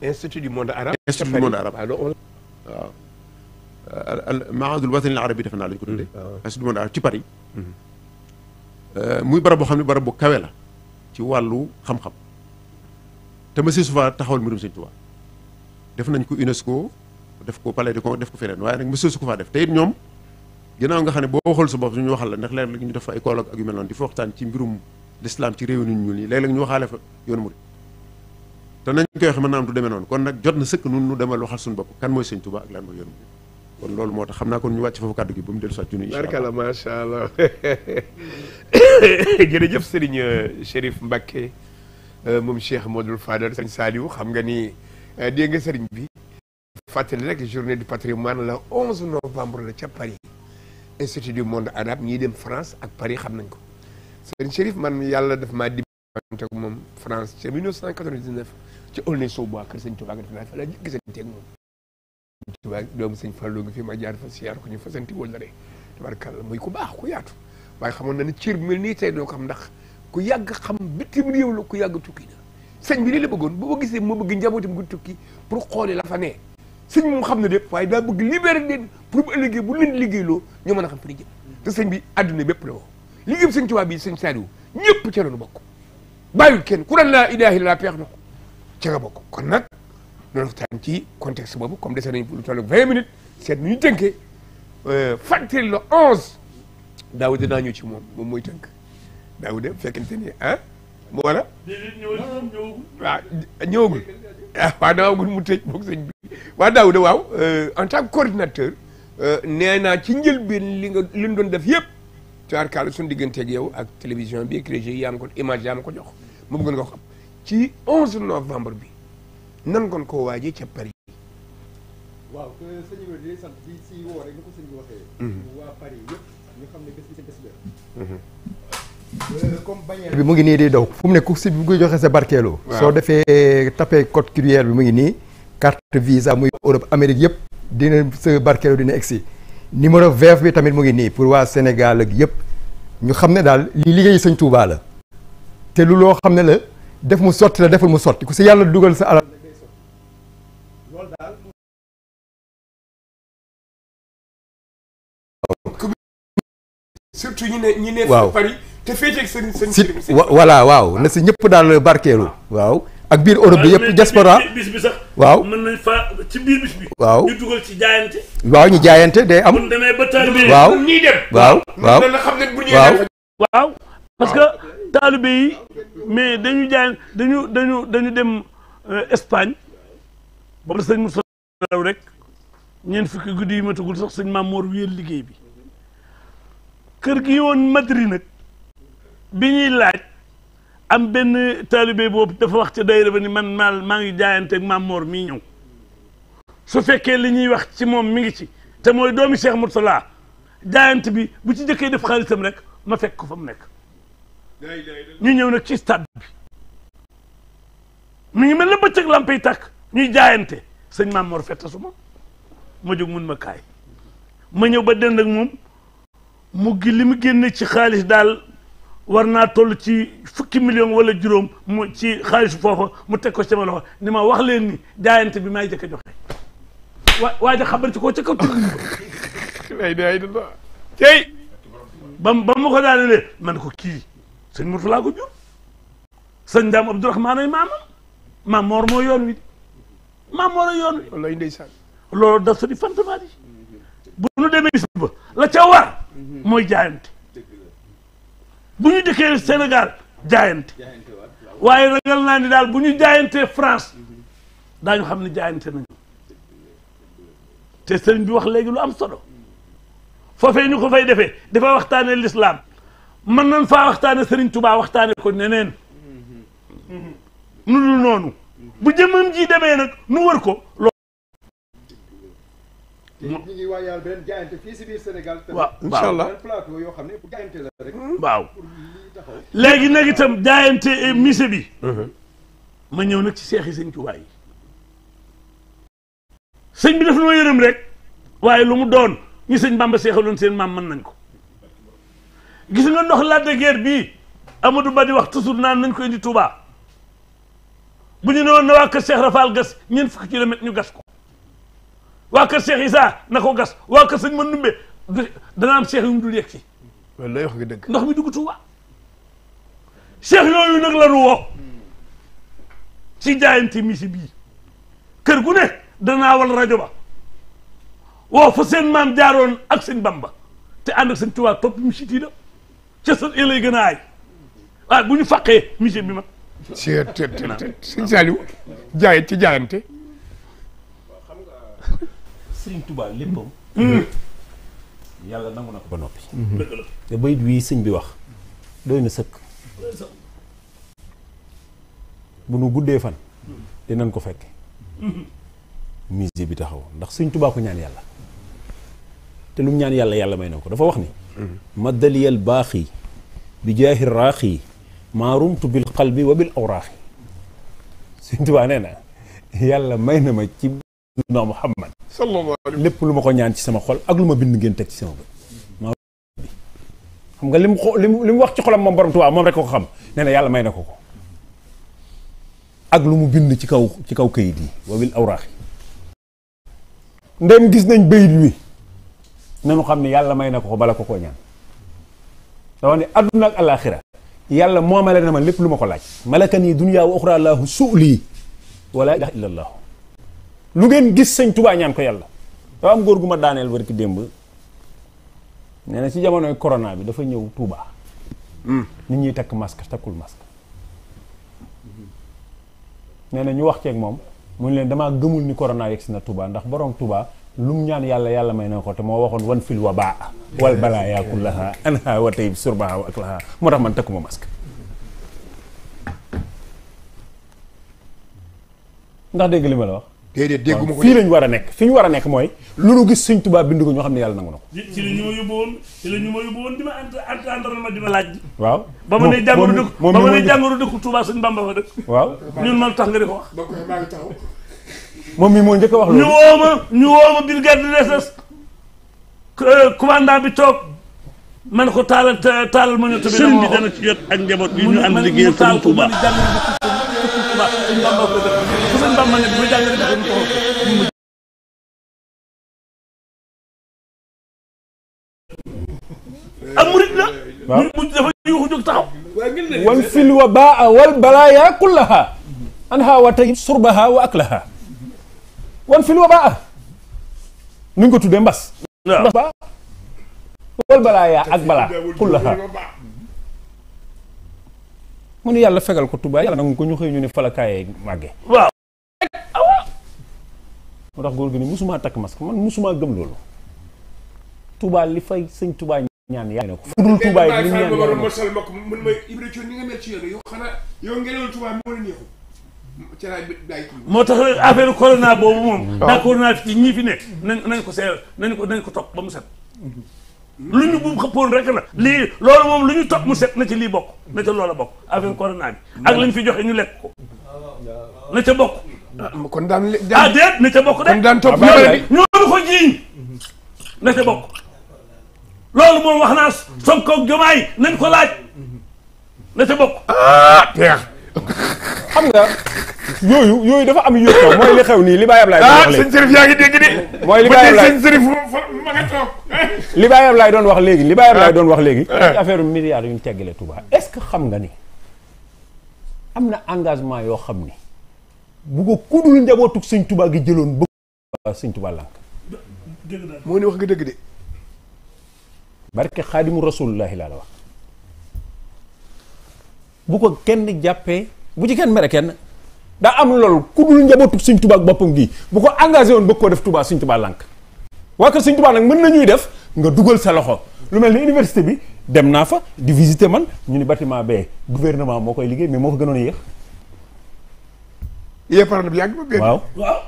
institut du monde arabe institut du monde arabe waaw al mahad al watani al arabi defe naa la ñu ko tuddee institut du monde arabe ci Paris muy barab boo xam ne barab bu kawe la ci wàllu xam-xam te ma si souvent taxawal mbirum Sëñ Tuubaa def nañ ko UNESCO def ko palais de con def ko feneen waaye nag monsieur su ko faa def te it ñoom ginnaaw nga xam ne boo waxal sa bopp suñu waxal la ndax léeg-léeg ñu def fa école ak yu mel noonu di fa waxtaan ci mbirum l'islam ci réew nit ñuul yi léeg-léeg ñu waxaale fa yoonu murid te nañ koy waxe mën naa am du demee noonu kon nag jot na sëkk nun nu demal waxal suñu bopp kan mooy Sëñ Tuubaa ak lan mooy yoonu murid kon loolu moo tax xam naa kon ñu wàcc foofu kàddu gi ba mu dellu soit junni barkala macha allah jërëjëf Serigne Chérif Mbacké moom Cheikh Modou Fadal Serigne Saliou xam nga ni dégg nga Serigne bi fàttali rek journée du patrimoine la 11 novembre la ca Paris institut du monde arabe ñii dem France ak Paris xam nañ ko Serigne Chérif man yàlla daf maa diggante ak moom France ca 1999 ci Aulnay-sous-Bois kër Sëñ Tuubaa def naa fa la gisante ak moom Tuubaa doomu Sëñ Fallu ngi fi ma jaar fa siyaar ko ñu fa santi wala rek tabarkàlla muy ku baax ku yaatu waaye xamoon na ne cër bi mel nii tey doo ko xam ndax ku yàgg xam bitim réew la ku yàgg tukki na sëñ bi nii la bëggoon bu ma gisee moo bëgg njabootam gu tukki pour xoole la fa ne sëñ moom xam na lépp waaye daa bëgg libéré leen pour bu ëllëgee bu leen liggéeyloo ñoo mën a xam fi ñu jëm te sëñ bi àdduna bépp la woo liggéey Sëñ Tuubaa bi Sëñ Saliou ñëpp ca loolu bokk bàyyul kenn ku daan laa ilaaha illallaah peex na ko ca nga bokk kon nag noonu waxtaan ci contexte boobu comme dese nañ lu toll 20 minutes seet nu ñu tënkee fàttali la 11 Daawuda dinaa ñëw ci moom mooy tënk Daawuda bu fekkente ni mu wala waaw ñëwagul waaw daawagul mu tëj boog sëñ bi waaw Daawuda waaw en tant que coordinateur nee naa ci njëlbeen li ñu doon def yëpp tubaarkàlla suñu digganteeg yow ak télévision bi ak régie yaa ma ko image yaa ma ko jox ma bëggoon nga xam ci 11 novembre bi nan ngoon koo waajee ca Paris. waaw sëñ bi di sant di si woo rek ni ko sëñ bi waxee. waa Paris yëpp ñu xam ne bés bi seen bés la. comme bannière bi mu ngi nii di daw fu mu ne ku si bu koy joxe sa barkeeloo. soo defee tapé code QR bi mu ngi nii carte visa muy Europe Amérique yëpp dina sa barkeeloo dina egsi numéro vert bi tamit mu ngi nii pour waa Sénégal ak yëpp ñu xam ne daal lii liggéey Sëñ Tuubaa la te lu loo xam ne la def mu sotti la deful mu sotti ku si yàlla dugal sa alal loolu daal surtout ñi ne waaw Paris te féete ak seen si voilà waaw na si ñëpp daal barkeelu waaw ak biir Europe bi yëpp diaspora bis bi sax waaw mën nañ fa ci biir bis bi waaw ñu dugal ci jaayante waaw ñu jaayante day am bu demee ba taalibe waaw ñii dem waaw waaw na xam ne bu ñuy waaw waaw parce que taalibe yi mais dañu jaay dañu dem Espagne boobu la sëñ Moussa rek ñeent fukki guddi yi matagul sax sëñ Mamour wéyal liggéey bi kër gi woon Madrid nag bi ñuy laaj am benn taalibe boobu dafa wax ca daayira ba ni man maa ngi jaayante ak Maam Mor mii ñëw su fekkee li ñuy wax ci moom mi ngi ci te mooy doomi Cheikh Mourtala jaayante bi bu ci jëkkee def xaalisam rek ma fekk ko fa mu nekk ñu ñëw nag ci stade bi mi ngi mel ne bëccëg lampe yi tàkk ñuy jaayante sëñ Maam Mor fetta su ma jóg mun ma kaay ma ñëw ba dend ak moom mu gi li mu génne ci xaalis daal war naa toll ci fukki million wala juróom mu ci xaalis foofa mu teg ko sama loxo ni ma wax leen ni jaayante bi may jëkk a joxe waaja xabar ci ko ca kaw tey ba ma ko daane man ko kii sëñ Mourtala ko jur sëñ Daam Abdourahmane ay maamam Maam Mor moo yoon wi Maam Mor a yoon wi wallaay ndeysaan loolu daf sa di fantamaat yi bu nu demee bis ba la ca war mooy jaayante bu ñu dëkkee Sénégal jaayante waaye ragal naa ni daal bu ñu jaayantee France daañu xam ne jaayante nañu te sëriñ bi wax léegi lu am solo foofee ñu ko fay defee dafa waxtaane l'islam mën nañ faa waxtaane sëriñ Touba waxtaane ko neneen nu dul noonu bu jëmam ji demee nag nu wër ko ñu ngi waajal beneen jaayante fii si biir Sénégal. waaw incha allah plateau yoo xam ne bu jaayante la rek. waaw léegi nag itam jaayante mise bi. ma ñëw nag ci seex yi sëñ Tuubaa yi. sëñ bi daf noo yërëm rek waaye lu mu doon ñi sëñ Bamba seexaloon seen maam mën nañ ko. gis nga ndox Lac de Guiers bii Amadou Ba di wax toujours naan nañ ko indi Touba bu ñu ne woon na waa kër Cheikh Rafal gas ñeent fukki kilomètres ñu gas ko. waa kër Cheikh Issa na ko gas waa kër sëñ Mandumbe dana am Cheikh yu mu dul yegg si. wallaay wax nga dëgg. ndox mi dugg Touba Cheikh yooyu nag la nu woo ci jaayante misi bii kër gu ne danaa wal rajo ba woo fa seen maam jaaroon ak sëñ Bamba te ànd ak sëñ Touba topp misi tii da ca sa lay gën a aay waaye bu ñu fàqee misi bi ma. sëñ Saliou jaay ci jaayante. sëriñ Touba léppam yàlla nangu na ko ba noppi te bayit wii sëñ bi wax doy na sëkk bu nu guddee fan dinañ ko fekke musée bi taxaw ndax sëñ Touba ko ñaan yàlla te lu mu ñaan yàlla yàlla may na ko dafa wax ni maddaliyal baaxi bi jaahi raaxi maarumtu bil qalbi wa bil awraaxi sëñ Touba nee na yàlla may na ma ci na Muhammad sallallahu alayhi lépp lu ma ko ñaan ci sama xol ak lu ma bind ngeen teg ci sama bët maa bi xam nga li mu wax ci xolam moom borom Tuubaa moom rek ko xam nee na yàlla may na ko ko ak lu mu bind ci kaw kayit yi wabil awraax yi ndem gis nañ bayit wi nanu xam ne yàlla may na ko ko bala ko koo ñaan da wax ne adduna ak alaaxira yàlla moomale na ma lépp lu ma ko laaj malakan yi dunya wa uxra laahu suuli wala ilaha illa allah lu ngeen gis sëñ Touba ñaan ko yàlla dafa am góor gu ma daaneel barki démb nee na ci jamonoy corona bi dafa ñëw Touba nit ñuy takk masque takkul masque nee na ñu wax ceeg moom mu ne leen damaa gëmul ni corona yegg si na Touba ndax borom Touba lu mu ñaan yàlla yàlla may na ko te moo waxoon wan fil wabaa wal balaa kullaha anha wa tayib surbaha wa aklaha moo tax man takkuma masque ndax dégg li ma la wax déedéet dégguma ko fii lañ war a nekk fi ñu war a nekk mooy lu nu gis sëñ Touba bind ko ñoo xam ne yàlla nangu na ko. ci la ñu ma yóbbu woon di ma entendre ma di ma laaj. waaw ba ma ne jàngoro dëkku Touba sëñ Bamba fa dëkk. waaw ñun man tax nga di ko wax. moom mi moo njëkk a wax loolu. ñu woo ma brigade de recherche commandant bi toog man ko taalal ma ñëw tamit. sëñ bi dana ci jot ak njaboot bi ñu ànd liggéeyal sëñ Touba. am murid la. waaw mu dafa yuuxu jóg taxaw. wan fil wabaa wal balaaya kullaha anha wa tayyib surbaha wa aklaha wan fil wabaa nuñ ko tuddee mbas. waaw wal balaaya ak balaa kullaha mu ne yàlla fegal ko Touba yàlla nag ko ñu xëy ñu ne falakaayee màgge. waaw. moo tax góor gi ni musuma takk masque man musuma gëm loolu Touba li fay sëñ Touba ñaan yàlla ko fu dul Touba yi li ñaan yàlla mo sal mbokk mun may Ibra Thion ni nga mel ci yoon yow xanaa yow ngelaw Touba moo la neexu ci laay day moo tax affaire corona boobu moom d'accord naa ci ñi fi nekk nañ ko seer nañ ko topp ba mu set lu ñu bu xëppoon rek la lii loolu moom lu ñu topp mu set na ci lii bokk na ca loola bokk affaire corona bi ak lañ fi joxe ñu lekk ko na ca bokk kon daan déet na ca bokk de kon daan topp ñoo ko jiiñ na ca bokk loolu moom wax naa Sonko ak Diomaye nañ ko laaj na ca bokk peex xam nga yooyu dafa am yu xew mooy li xew nii li Baye Ablaye doon wax léegi sëñ Serif yaa ngi dégg de mooy li Baye Ablaye sëñ Serif ma nga toog li Baye Ablaye doon wax léegi doon wax léegi ci affaire milliards yu ñu teggale Touba est-ce que xam nga ni am na engagement yoo xam ni bu ko kudul njabootu sëñ Touba gi jëloon ba sëñ Touba lànk moo ni wax nga dëgg de barke Xaadimu Rasulullahi laa la wax bu ko kenn jàppee bu ci kenn mere kenn daa am loolu ku dul njabootu Sëñ Tuubaa ak boppam gi bu ko engagé woon bëgg koo def Tuubaa Sëñ Tuubaa lànk waa kër Sëñ Tuubaa nag mën nañuy def nga dugal sa loxo lu mel ni université bi dem naa fa di visiter man ñu ni bâtiment bee gouvernement moo koy liggéey mais moo fa gënoon a yéex par bi yàgg ba waaw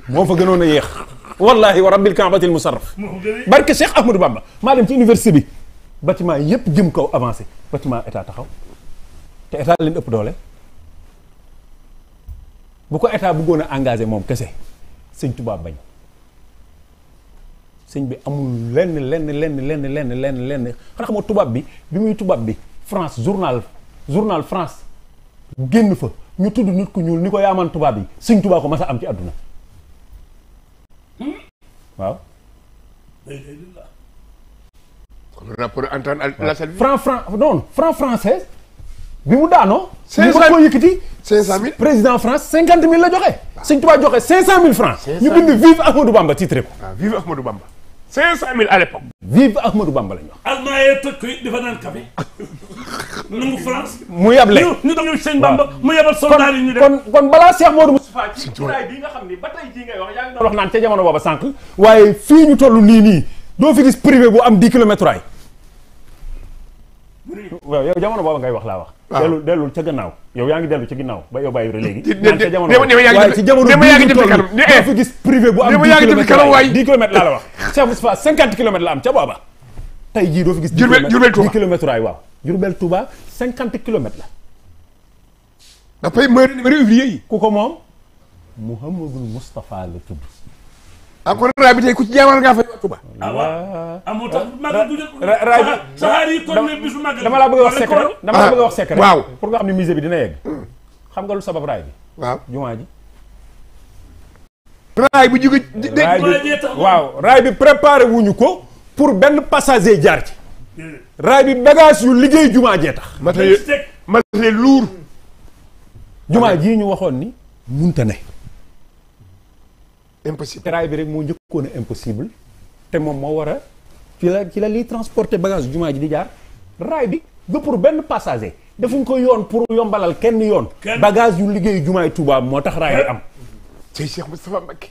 moo fa gënoon a yéex wallahi wa rabbil kaabatil musarraf barke Cheikh Ahmadou Bamba maa dem ci université bi bâtiment yépp jëm kaw avancé bâtiment état taxaw te état leen ëpp doole bu ko état bëggoon a engagé moom kese sëñ Touba bañ sëñ bi amul lenn xanaa xam nga tubaab bi muy tubaab bi France journal France génn fa ñu tudd nit ku ñuul ni ko yaaman tubaab yi sëñ Touba ko mas a am ci àdduna waaw rapport Antoine Lassalle franc français bi mu daanoo 500 ko yëkkati 500 000 président France 50 000 la joxe sëñ Touba joxe 500 000 francs ñu bind vive Ahmadou Bamba titré ko waaw vive Ahmadou Bamba 500 000 à l'époque vive Ahmadou Bamba la ñu wax allemand yee tëj koy dafa naan café nangu France mu yable ñu dañu sëñ Bamba mu yebal soldat yi ñu def kon balaa Cheikh Modou Moustapha ci turaay bi nga xam ni ba tey jii ngay wax yaa ngi doon wax naan ca jamono booba sànq waaye fii ñu toll nii doo fi gis privé bu am 10 kilomètres raay waaw yow jamono booba ngay wax laa wax dellul ca gannaaw yow yaa ngi dellu ca ginnaaw ba yow bàyyi léegi naan ca jamono waaye ci jamono bii ñu toll doo fi gis privé bu am 10 kilomètres laa la wax Cheikh Moustapha 50 kilomètres la am ca booba tey jii doo fi gis 10 kilomètres raay waaw Diourbel Touba 50 kilomètres la dafay mari ouvrier yi ku ko moom Mouhamadou Moustapha la tudd encore raay bi tey ku ci jaamal ngaa fay Touba amoo tax magal du raay bi saxaar yi kon ne bisu magal dama laa bëgg a wax secret dama laa bëgg a wax secret waaw pour nga xam ne musée bi dina yegg xam nga lu sabab raay bi waaw jumaa ji raay bu jóge waaw raay bi préparé wuñu ko pour benn passager jaar ci raay bi bagage yu liggéey jumaa jee tax matériel lourd jumaa jii ñu waxoon ni munta ne impossible raay bi rek moo njëkkoon a impossible te moom moo war a ci la liy transporter bagage jumaa ji di jaar raay bi du pour benn passager defuñ ko yoon pour yombalal kenn yoon bagage yu liggéey jumaay Touba moo tax raay bi am tey Cheikh Moustapha Mbacké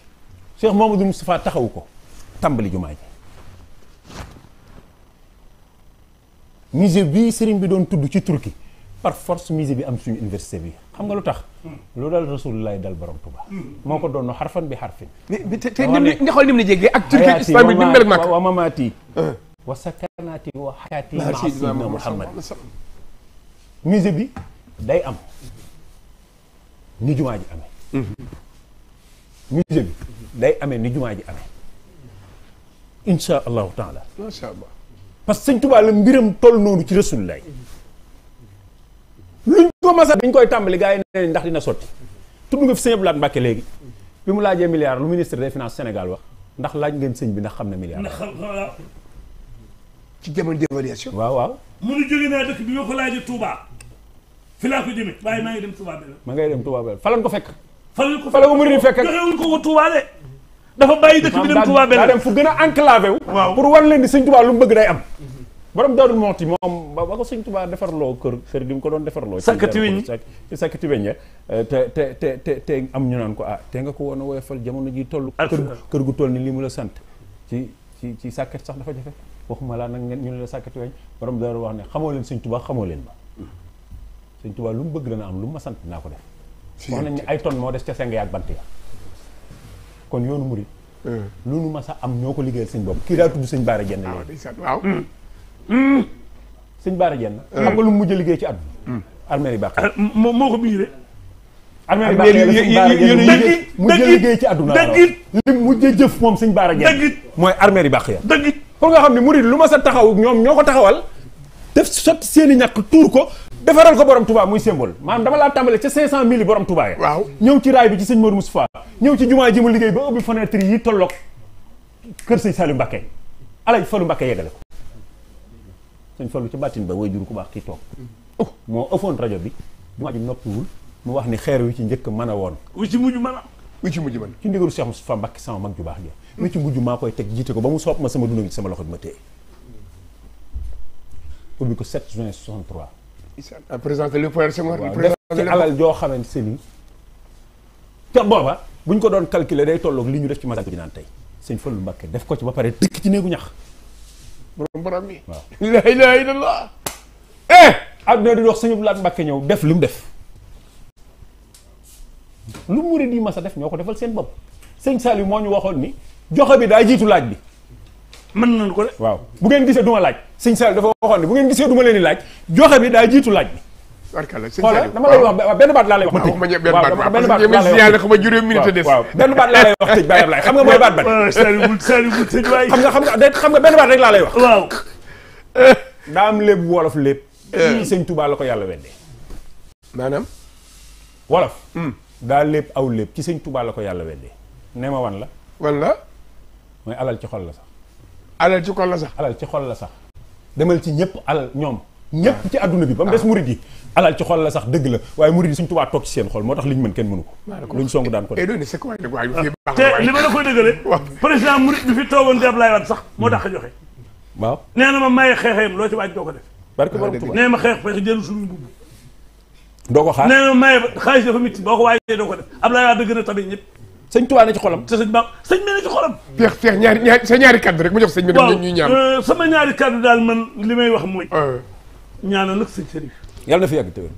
Cheikh Mamadou Moustapha taxawu ko tàmbali jumaa ji musée bii sëriñ bi doon tudd ci Turquie par force musée bi am suñu université bi xam nga lu tax lu dal Rasulullah dal borom Touba moo ko doon xarfan bi xarfin te nga xool ni mu la jégee ak Turquie islamique bi mu mel ak Makka wa mamaati wa sakanaati wa xayaati ma sayyidina Muhammad musée bi day am ni jumaa ji amee musée bi day amee ni jumaa ji amee insha allahu taala masha Allah parce que sëñ Touba la mbiram toll noonu ci Rasulullah luñ ko masa biñ koy tàmbali gars yi ne ndax dina sotti tudd nga fi sëñ Abdoulaye Mbacké léegi bi mu laajee milliard lu ministre des finances Sénégal wax ndax laaj ngeen sëñ bi ndax xam na milliard ci jamono d'évaluation waaw munu jóge naa dëkk bi ma ko laajee Touba fi laa ko jëme waaye maa ngi dem Touba benn ma ngay dem Touba benn falan ko fekk fa la ko mëri fekk joxewuñ ko ko Touba de dafa bàyyi dëkk bi dem Touba benn daa dem fu gën a enclavé wu pour wan leen ni sëñ Touba lu mu bëgg day am borom Daaru Muxti moom ba ko sëñ Touba defarloo kër gi mu ko doon defarloo sakkati weñ ci sakkati weñ te am ñu naan ko te nga ko woon a woyofal jamono ji toll kër gu toll ni li mu la sant ci sàkkat sax dafa jafe waxuma laa nag ngeen ñu ne la sàkkati weñ borom dara wax ne xamoo leen sëñ Tuubaa xamoo leen ba sëñ Tuubaa lu mu bëgg dana am lu mu ma sant naa ko def wax nañ ne ay tonnes moo des ca seng yaak bant ya kon yoonu murit lu nu ma sa am ñoo ko liggéeyal sëñ bopp kii daa tudd sëñ Baara Jenn waaw sëñ Baara Jenn xam nga lu mu mujj liggéey ci àdduna armée yi bàq moo ko biiree armée yi mujj liggéey ci àdduna li mujj jëf moom sëñ Baara Jenn mooy armée yi bàq ya dëgg pour nga xam ne murit lu ma sa taxaw ñoom ñoo ko taxawal def sotti seen i ñàkk tuur ko defaral ko borom Touba muy symbole maanaam dama laa tàmbale ca 500 000 borom Touba ya waaw ñëw ci raay bi ci sëñ Modou Moustapha ñëw ci jumaa ji mu liggéey ba ubbi fenêtre yi tolloog kër sëñ Saliou Mbacké alay Fallou Mbacké yeggale ko sëñ Fallou ci bàttin ba way juru ku baax kii toog moo ëffoon rajo bi jumaa ji noppiwul mu wax ni xeer wi ci njëkk mën a woon wi ci mujj mën a wi ci mujj man ci ndigalu Cheikh Moustapha Mbacké sama mag ju baax ja wi ci mujj maa koy teg jiite ko ba mu soob ma sama dund ci sama loxo bi ma téye ubbi ko 7 juin 63 présenté le point Senghor def ci alal joo xamante ni te booba buñ ko doon calculer day tolloog li ñu def ci Masaalikul Jinaan tey sëñ Fallou Mbacké def ko ci ba pare dëkk ci néegu ñax borom mi waaw la ilaha illallah adduna di wax sëñ Laat Mbacké ñëw def li mu def lu murid yi mas a def ñoo ko defal seen bopp sëñ Saliou moo ñu waxoon ni joxe bi daa jiitu laaj bi mën nañu ko de waaw bu ngeen gisee duma laaj sëñ Saliou dafa waxoon ni bu ngeen gisee duma leen di laaj joxe bi daa jiitu laaj bi barkala sëñ xoolal Saliou dama lay wax benn baat laa lay wax ma tëj benn baat xam nga juróom minute des waaw benn baat laa lay wax tëj Baye Ablaye xam nga mooy baat ban Saliou sëñ waay xam nga benn baat rek laa lay wax waaw daa am léeb wolof lépp lii sëñ Touba la ko yàlla weddee maanaam wolof daa lépp aw lépp ci sëñ Touba la ko yàlla weddee ne ma wan la wala mooy alal ci xol la sax alal ci xol la sax alal ci xol la sax demal ci ñëpp alal ñoom ñëpp ci adduna bi ba mu des murid yi alal ci xol la sax dëgg la waaye murid yi suñ Tuubaa toog ci seen xol moo tax liñ mën kenn mënu ko luñ song daan ko doon c'est quoi te li ma la koy dëggale président murid bi fi toogoon di Ablaye Wade sax moo tax a joxe waaw nee na ma maye xeexeem loo ci waaj doo ko def barke borom Tuubaa nee ma xeex feex jël suñu mbubb doo ko xaar nee na ma maye xaalis dafa mitti boo ko waajee doo ko def Ablaye Wade gën a tabe ñëpp sëñ Tuubaa ne ci xolam te sëñ ba sëñ bi ne ci xolam feex ñaari kaddu rek mu jox sëñ bi ñuy ñaan sama ñaari kaddu daal man li may wax mooy ñaanal nag sëñ Sërif yàlla na fi yàgg te wér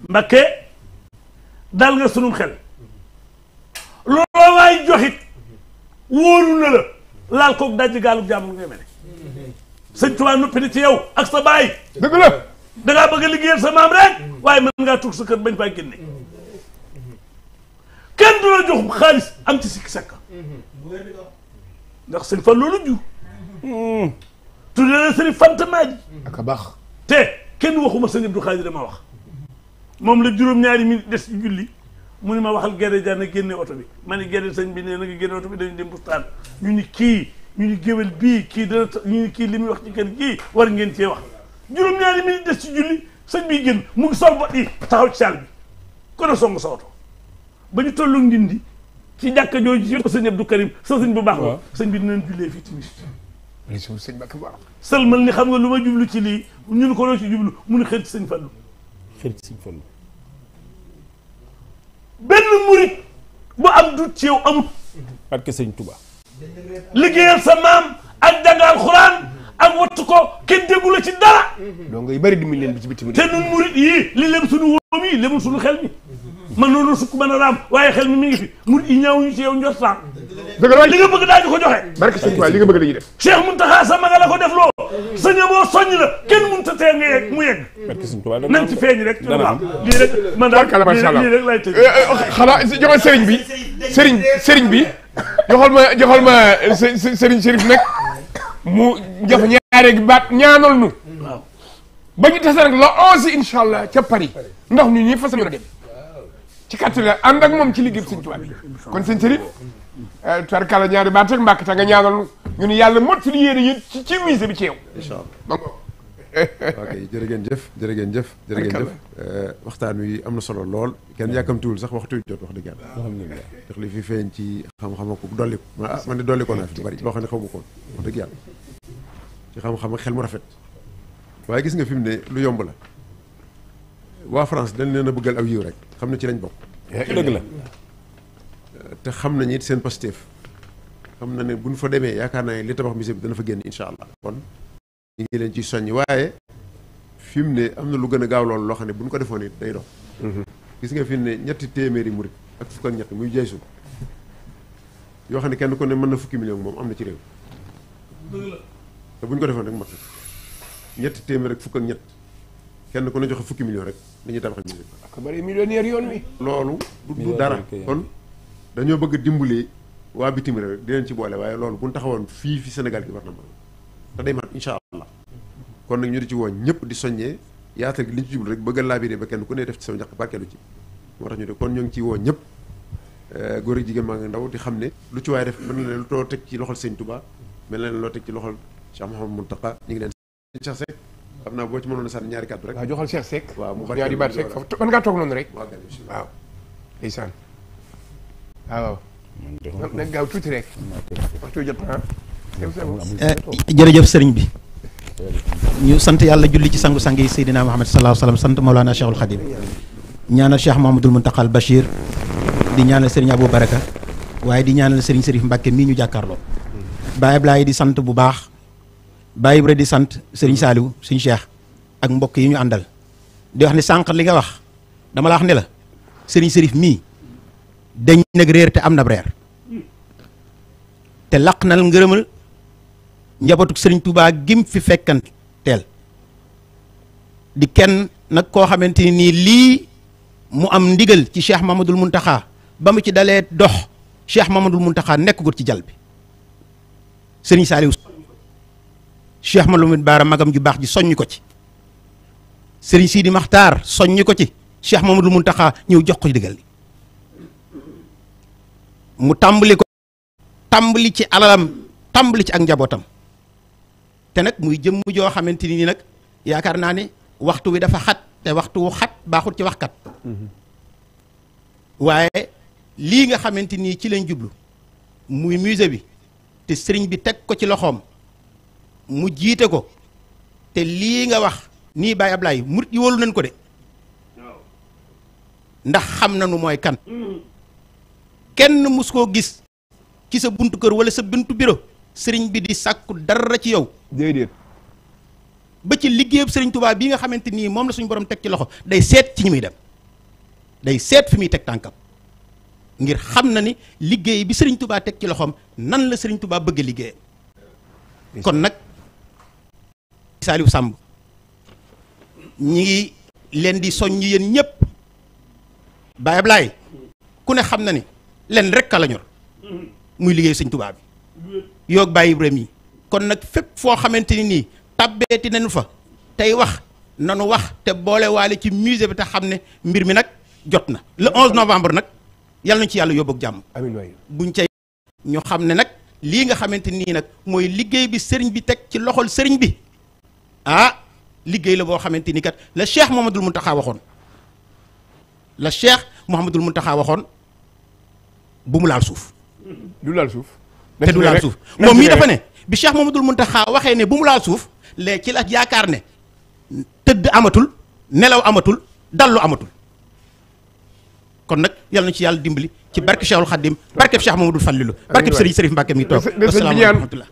Mbacké dal nga sunum xel looloo waay joxit wóoru na la laal koog dajji gaalu jàmm ngay mel sëñ Tuubaa noppi na ci yow ak sa baay dëgg la da ngaa bëgg a liggéeyal sa maam rek waaye mën ngaa toog sa kër bañ faa génne kenn du la jox xaalis am ci sikki sakka ndax sëñ fan loolu jur tuddee na sëriñ Fanta Maaji ak a baax te kenn waxuma sëñ Abdou Khadir dama wax moom la juróom-ñaari minute des ci julli mu ni ma waxal gerte jaar na génne oto bi ma ni gerte sëñ bi nee na nga génne oto bi dañu dem bustaan ñu ni kii ñu ni géwél bii kii dana ñu ni kii li muy wax ci kër kii war ngeen cee wax juróom-ñaari minute des ci julli sëñ bi génn mu ngi sol bot yi taxaw ci saal bi kon a song sa oto ba ñu tollu ndindi ci jàkka jooju ci sëñ Abdou Karim sa sëñ bu baax la sëñ bi dinañ jullee fii timis li su sëñ Mbacké baax sëlmal ni xam nga lu ma jublu ci lii ñu ni ko loo ci jublu mu ni xëy ci sëñ Fallu xëy ci sëñ Fallu benn murit bu am dut ci yow amut parce que sëñ Touba liggéeyal sa maam ak jàngal Alxuraan ak wattu ko kenn déggu la ci dara donc ngay bëri dimbali leen bi ci bitim te nun murit yii li lem suñu wóom yi lemul suñu xel mi man noonu sukk mën a raam waaye xel mi ngi fi murit yi ñaaw ñu ci yow njort saa dëgg la li nga bëgg daañu ko joxe barke sëñ Tuubaa li nga bëgg dañuy def Cheikh Mountakha sa maga la ko def loo sëñ boo soññ la kenn mënut a tee nga yegg mu yegg nañ ci feeñ rek waaw lii rek man daal lii rek lay tëj xanaa joxal sëriñ bi sëriñ bi joxal ma sëriñ Chérif nag mu jox ñaare baat ñaanal nu ba ñu tase nag la 11 incha allah ca Paris ndax ñu ñi fas mën a dem ci kàttan la ànd ak moom ci liggéey sëñ Tuubaa bi kon sëñ Chérif tubarkalla ñaari baat rek Mbàkke ta nga ñaanal nu ñu ni yàlla mot li yéene yi ci musée bi ci yow incha allah ok jërë ngeen jëf waxtaan wi am na solo lool kenn yàkkamtiwul sax waxtu jot wax dëgg yàlla alhamdulilah ndax li fi feeñ ci xam-xam ko dolli ko man de dolli ko naa fi lu bari loo xam ne xaw ma ko wax dëgg yàlla ci xam-xam ak xel mu rafet waaye gis nga fi mu ne lu yomb la waa France dañ leen a bëggal aw yiw rek xam ne ci lañ bokk dëgg la te xam nañu it seen Pastef xam na ne buñ fa demee yaakaar naa ne li tabax musée bi dana fa génn incha allah kon ñu ngi leen ci soññ waaye fi mu ne am na lu gën a gaaw loolu loo xam ne bu ñu ko defoon it day dox. gis nga fi mu ne ñetti téeméeri murit ak fukk ak ñett muy jaysu yoo xam ne kenn ku ne mën na fukki million moom am na ci réew te bu ñu ko defoon rek mat ñetti téeméer ak fukk ak ñett kenn ku ne joxe fukki million rek dañuy tabax ñu ak bari millionnaire yoon wi loolu du dara kon dañoo bëgg a dimbali waa bitim réew rek di leen ci boole waaye loolu bu ñu taxawoon fii fi Sénégal gi war na mën te day mat incha allah kon nag ñu di ci woo ñëpp di soññee yaatal gi li ñu ci jublu rek bëgg a laabiré ba kenn ku ne def ci sama njaq barkeelu ci moo tax ñu de kon ñoo ngi ciy woo ñëpp góor ak jigéen maa ngi ndaw di xam ne lu ci waaye def mel na lu too teg ci loxol Sëñ Touba mel na loo teg ci loxol Cheikh Mouhamadou Mountakha ñu ngi leen Cheikh Seck xam naa boo ci mënoon a sànni ñaari kàddu rek waaw joxal Cheikh Seck waaw mu ñaari baat Seck foofu mën ngaa toog noonu rek waaw ndeysaan waaw nag gaaw tuuti rek waxtu jot na jërëjëf sëriñ bi ñu sant yàlla julli ci sangu-sang yi Seydina Muhammad sallallahu alayhi wa sallam sant Mawlana Cheikhul Khadim ñaanal Cheikh Mouhamadoul Mountakha al Bachir di ñaanal sëriñ Abou Baraka waaye di ñaanal sëriñ Serif Mbacke mii ñu jàkkaarloo Baye Ablaye di sant bu baax Baye Ibra di sant sëriñ Saliou sëriñ Cheikh ak mbokk yi ñu àndal di wax ne sànq li nga wax dama la wax ne la sëriñ Serif mii dañ nag réer te am na reer te laq nal ngërëmal njabootu sëriñ Touba gim fi fekkanteel di kenn nag koo xamante ni lii mu am ndigal ci Cheikh Mouhamadoul Mountakha ba mu ci dalee dox Cheikh Mouhamadoul Mountakha nekkagul ci jal bi sëriñ Saliou Cheikh Malamine Baara magam ju baax ji soññ ko ci sëriñ Sidi Maxtaar soññ ko ci Cheikh Mouhamadoul Mountakha ñëw jox ko ci digal li mu tàmbali ko tàmbali ci alalam tàmbali ci ak njabootam te nag muy jëmm joo xamante ni nag yaakaar naa ne waxtu wi dafa xat te waxtu wu xat baaxul ci waxkat waaye lii nga xamante ni ci lañ jublu muy musée bi te sëriñ bi teg ko ci loxoom mu jiite ko te lii nga wax nii Baye Ablaye murit yi wóolu nañ ko de ndax xam nañu mooy kan kenn mus koo gis ci sa buntu kër wala sa buntu bureau sëriñ bi di sàkku dara ci yow déedéet ba ci liggéeyub sëriñ Touba bii nga xamante nii moom la suñu borom teg ci loxo day seet ci ñi muy dem day seet fi muy teg tànkam ngir xam na ni liggéey bi sëriñ Touba teg ci loxoom nan la sëriñ Touba bëgg a liggéey kon nag Saliou Samb ñi ngi leen di soññ yéen ñëpp Baye Ablaye ku ne xam na ni leen rek ka la ñor muy liggéey sëriñ Touba bi yoog Baye Ibrahima yi kon nag fépp foo xamante ni nii tabbeeti nañu fa tey wax nanu wax te boole waale ci musée bi te xam ne mbir mi nag jot na le 11 novembre nag yàlla nañu ci yàlla yóbbu ak jàmm amiin waay buñ cay ñu xam ne nag lii nga xamante nii nag mooy liggéey bi sëriñ bi teg ci loxol sëriñ bi ah liggéey la boo xamante ni kat la Cheikh Mouhamadoul Mountakha waxoon la Cheikh Mouhamadoul Mountakha waxoon bu mu laal suuf du laal suuf te du laal suuf moom mii dafa ne bi Cheikh Mouhamadoul Mountakha waxee ne bu mu laal suuf léegi ci la yaakaar ne tëdd amatul nelaw amatul dallu amatul kon nag yàlla na ci yàlla dimbali ci barke Cheikhul Khadim barke Cheikh Mouhamadoul Fallilou barke Serigne Serif Mbacke mi toog asalaamaaleykum wa rahmatullah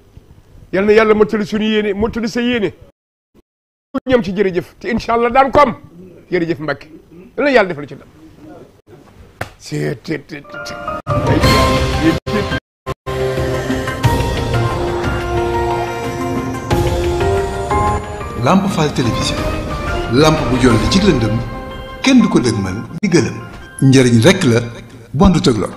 yàlla na yàlla mottali suñu yéene mottali sa yéene ñoom ci jërëjëf te incha allah daan ko am jërëjëf Mbacke yàlla na yàlla defal ci dam Lamp Fall télévision lamp bu joon li ci lëndëm kenn du ko dëgmal di gëlëm njëriñ rekk la bondu tëgloo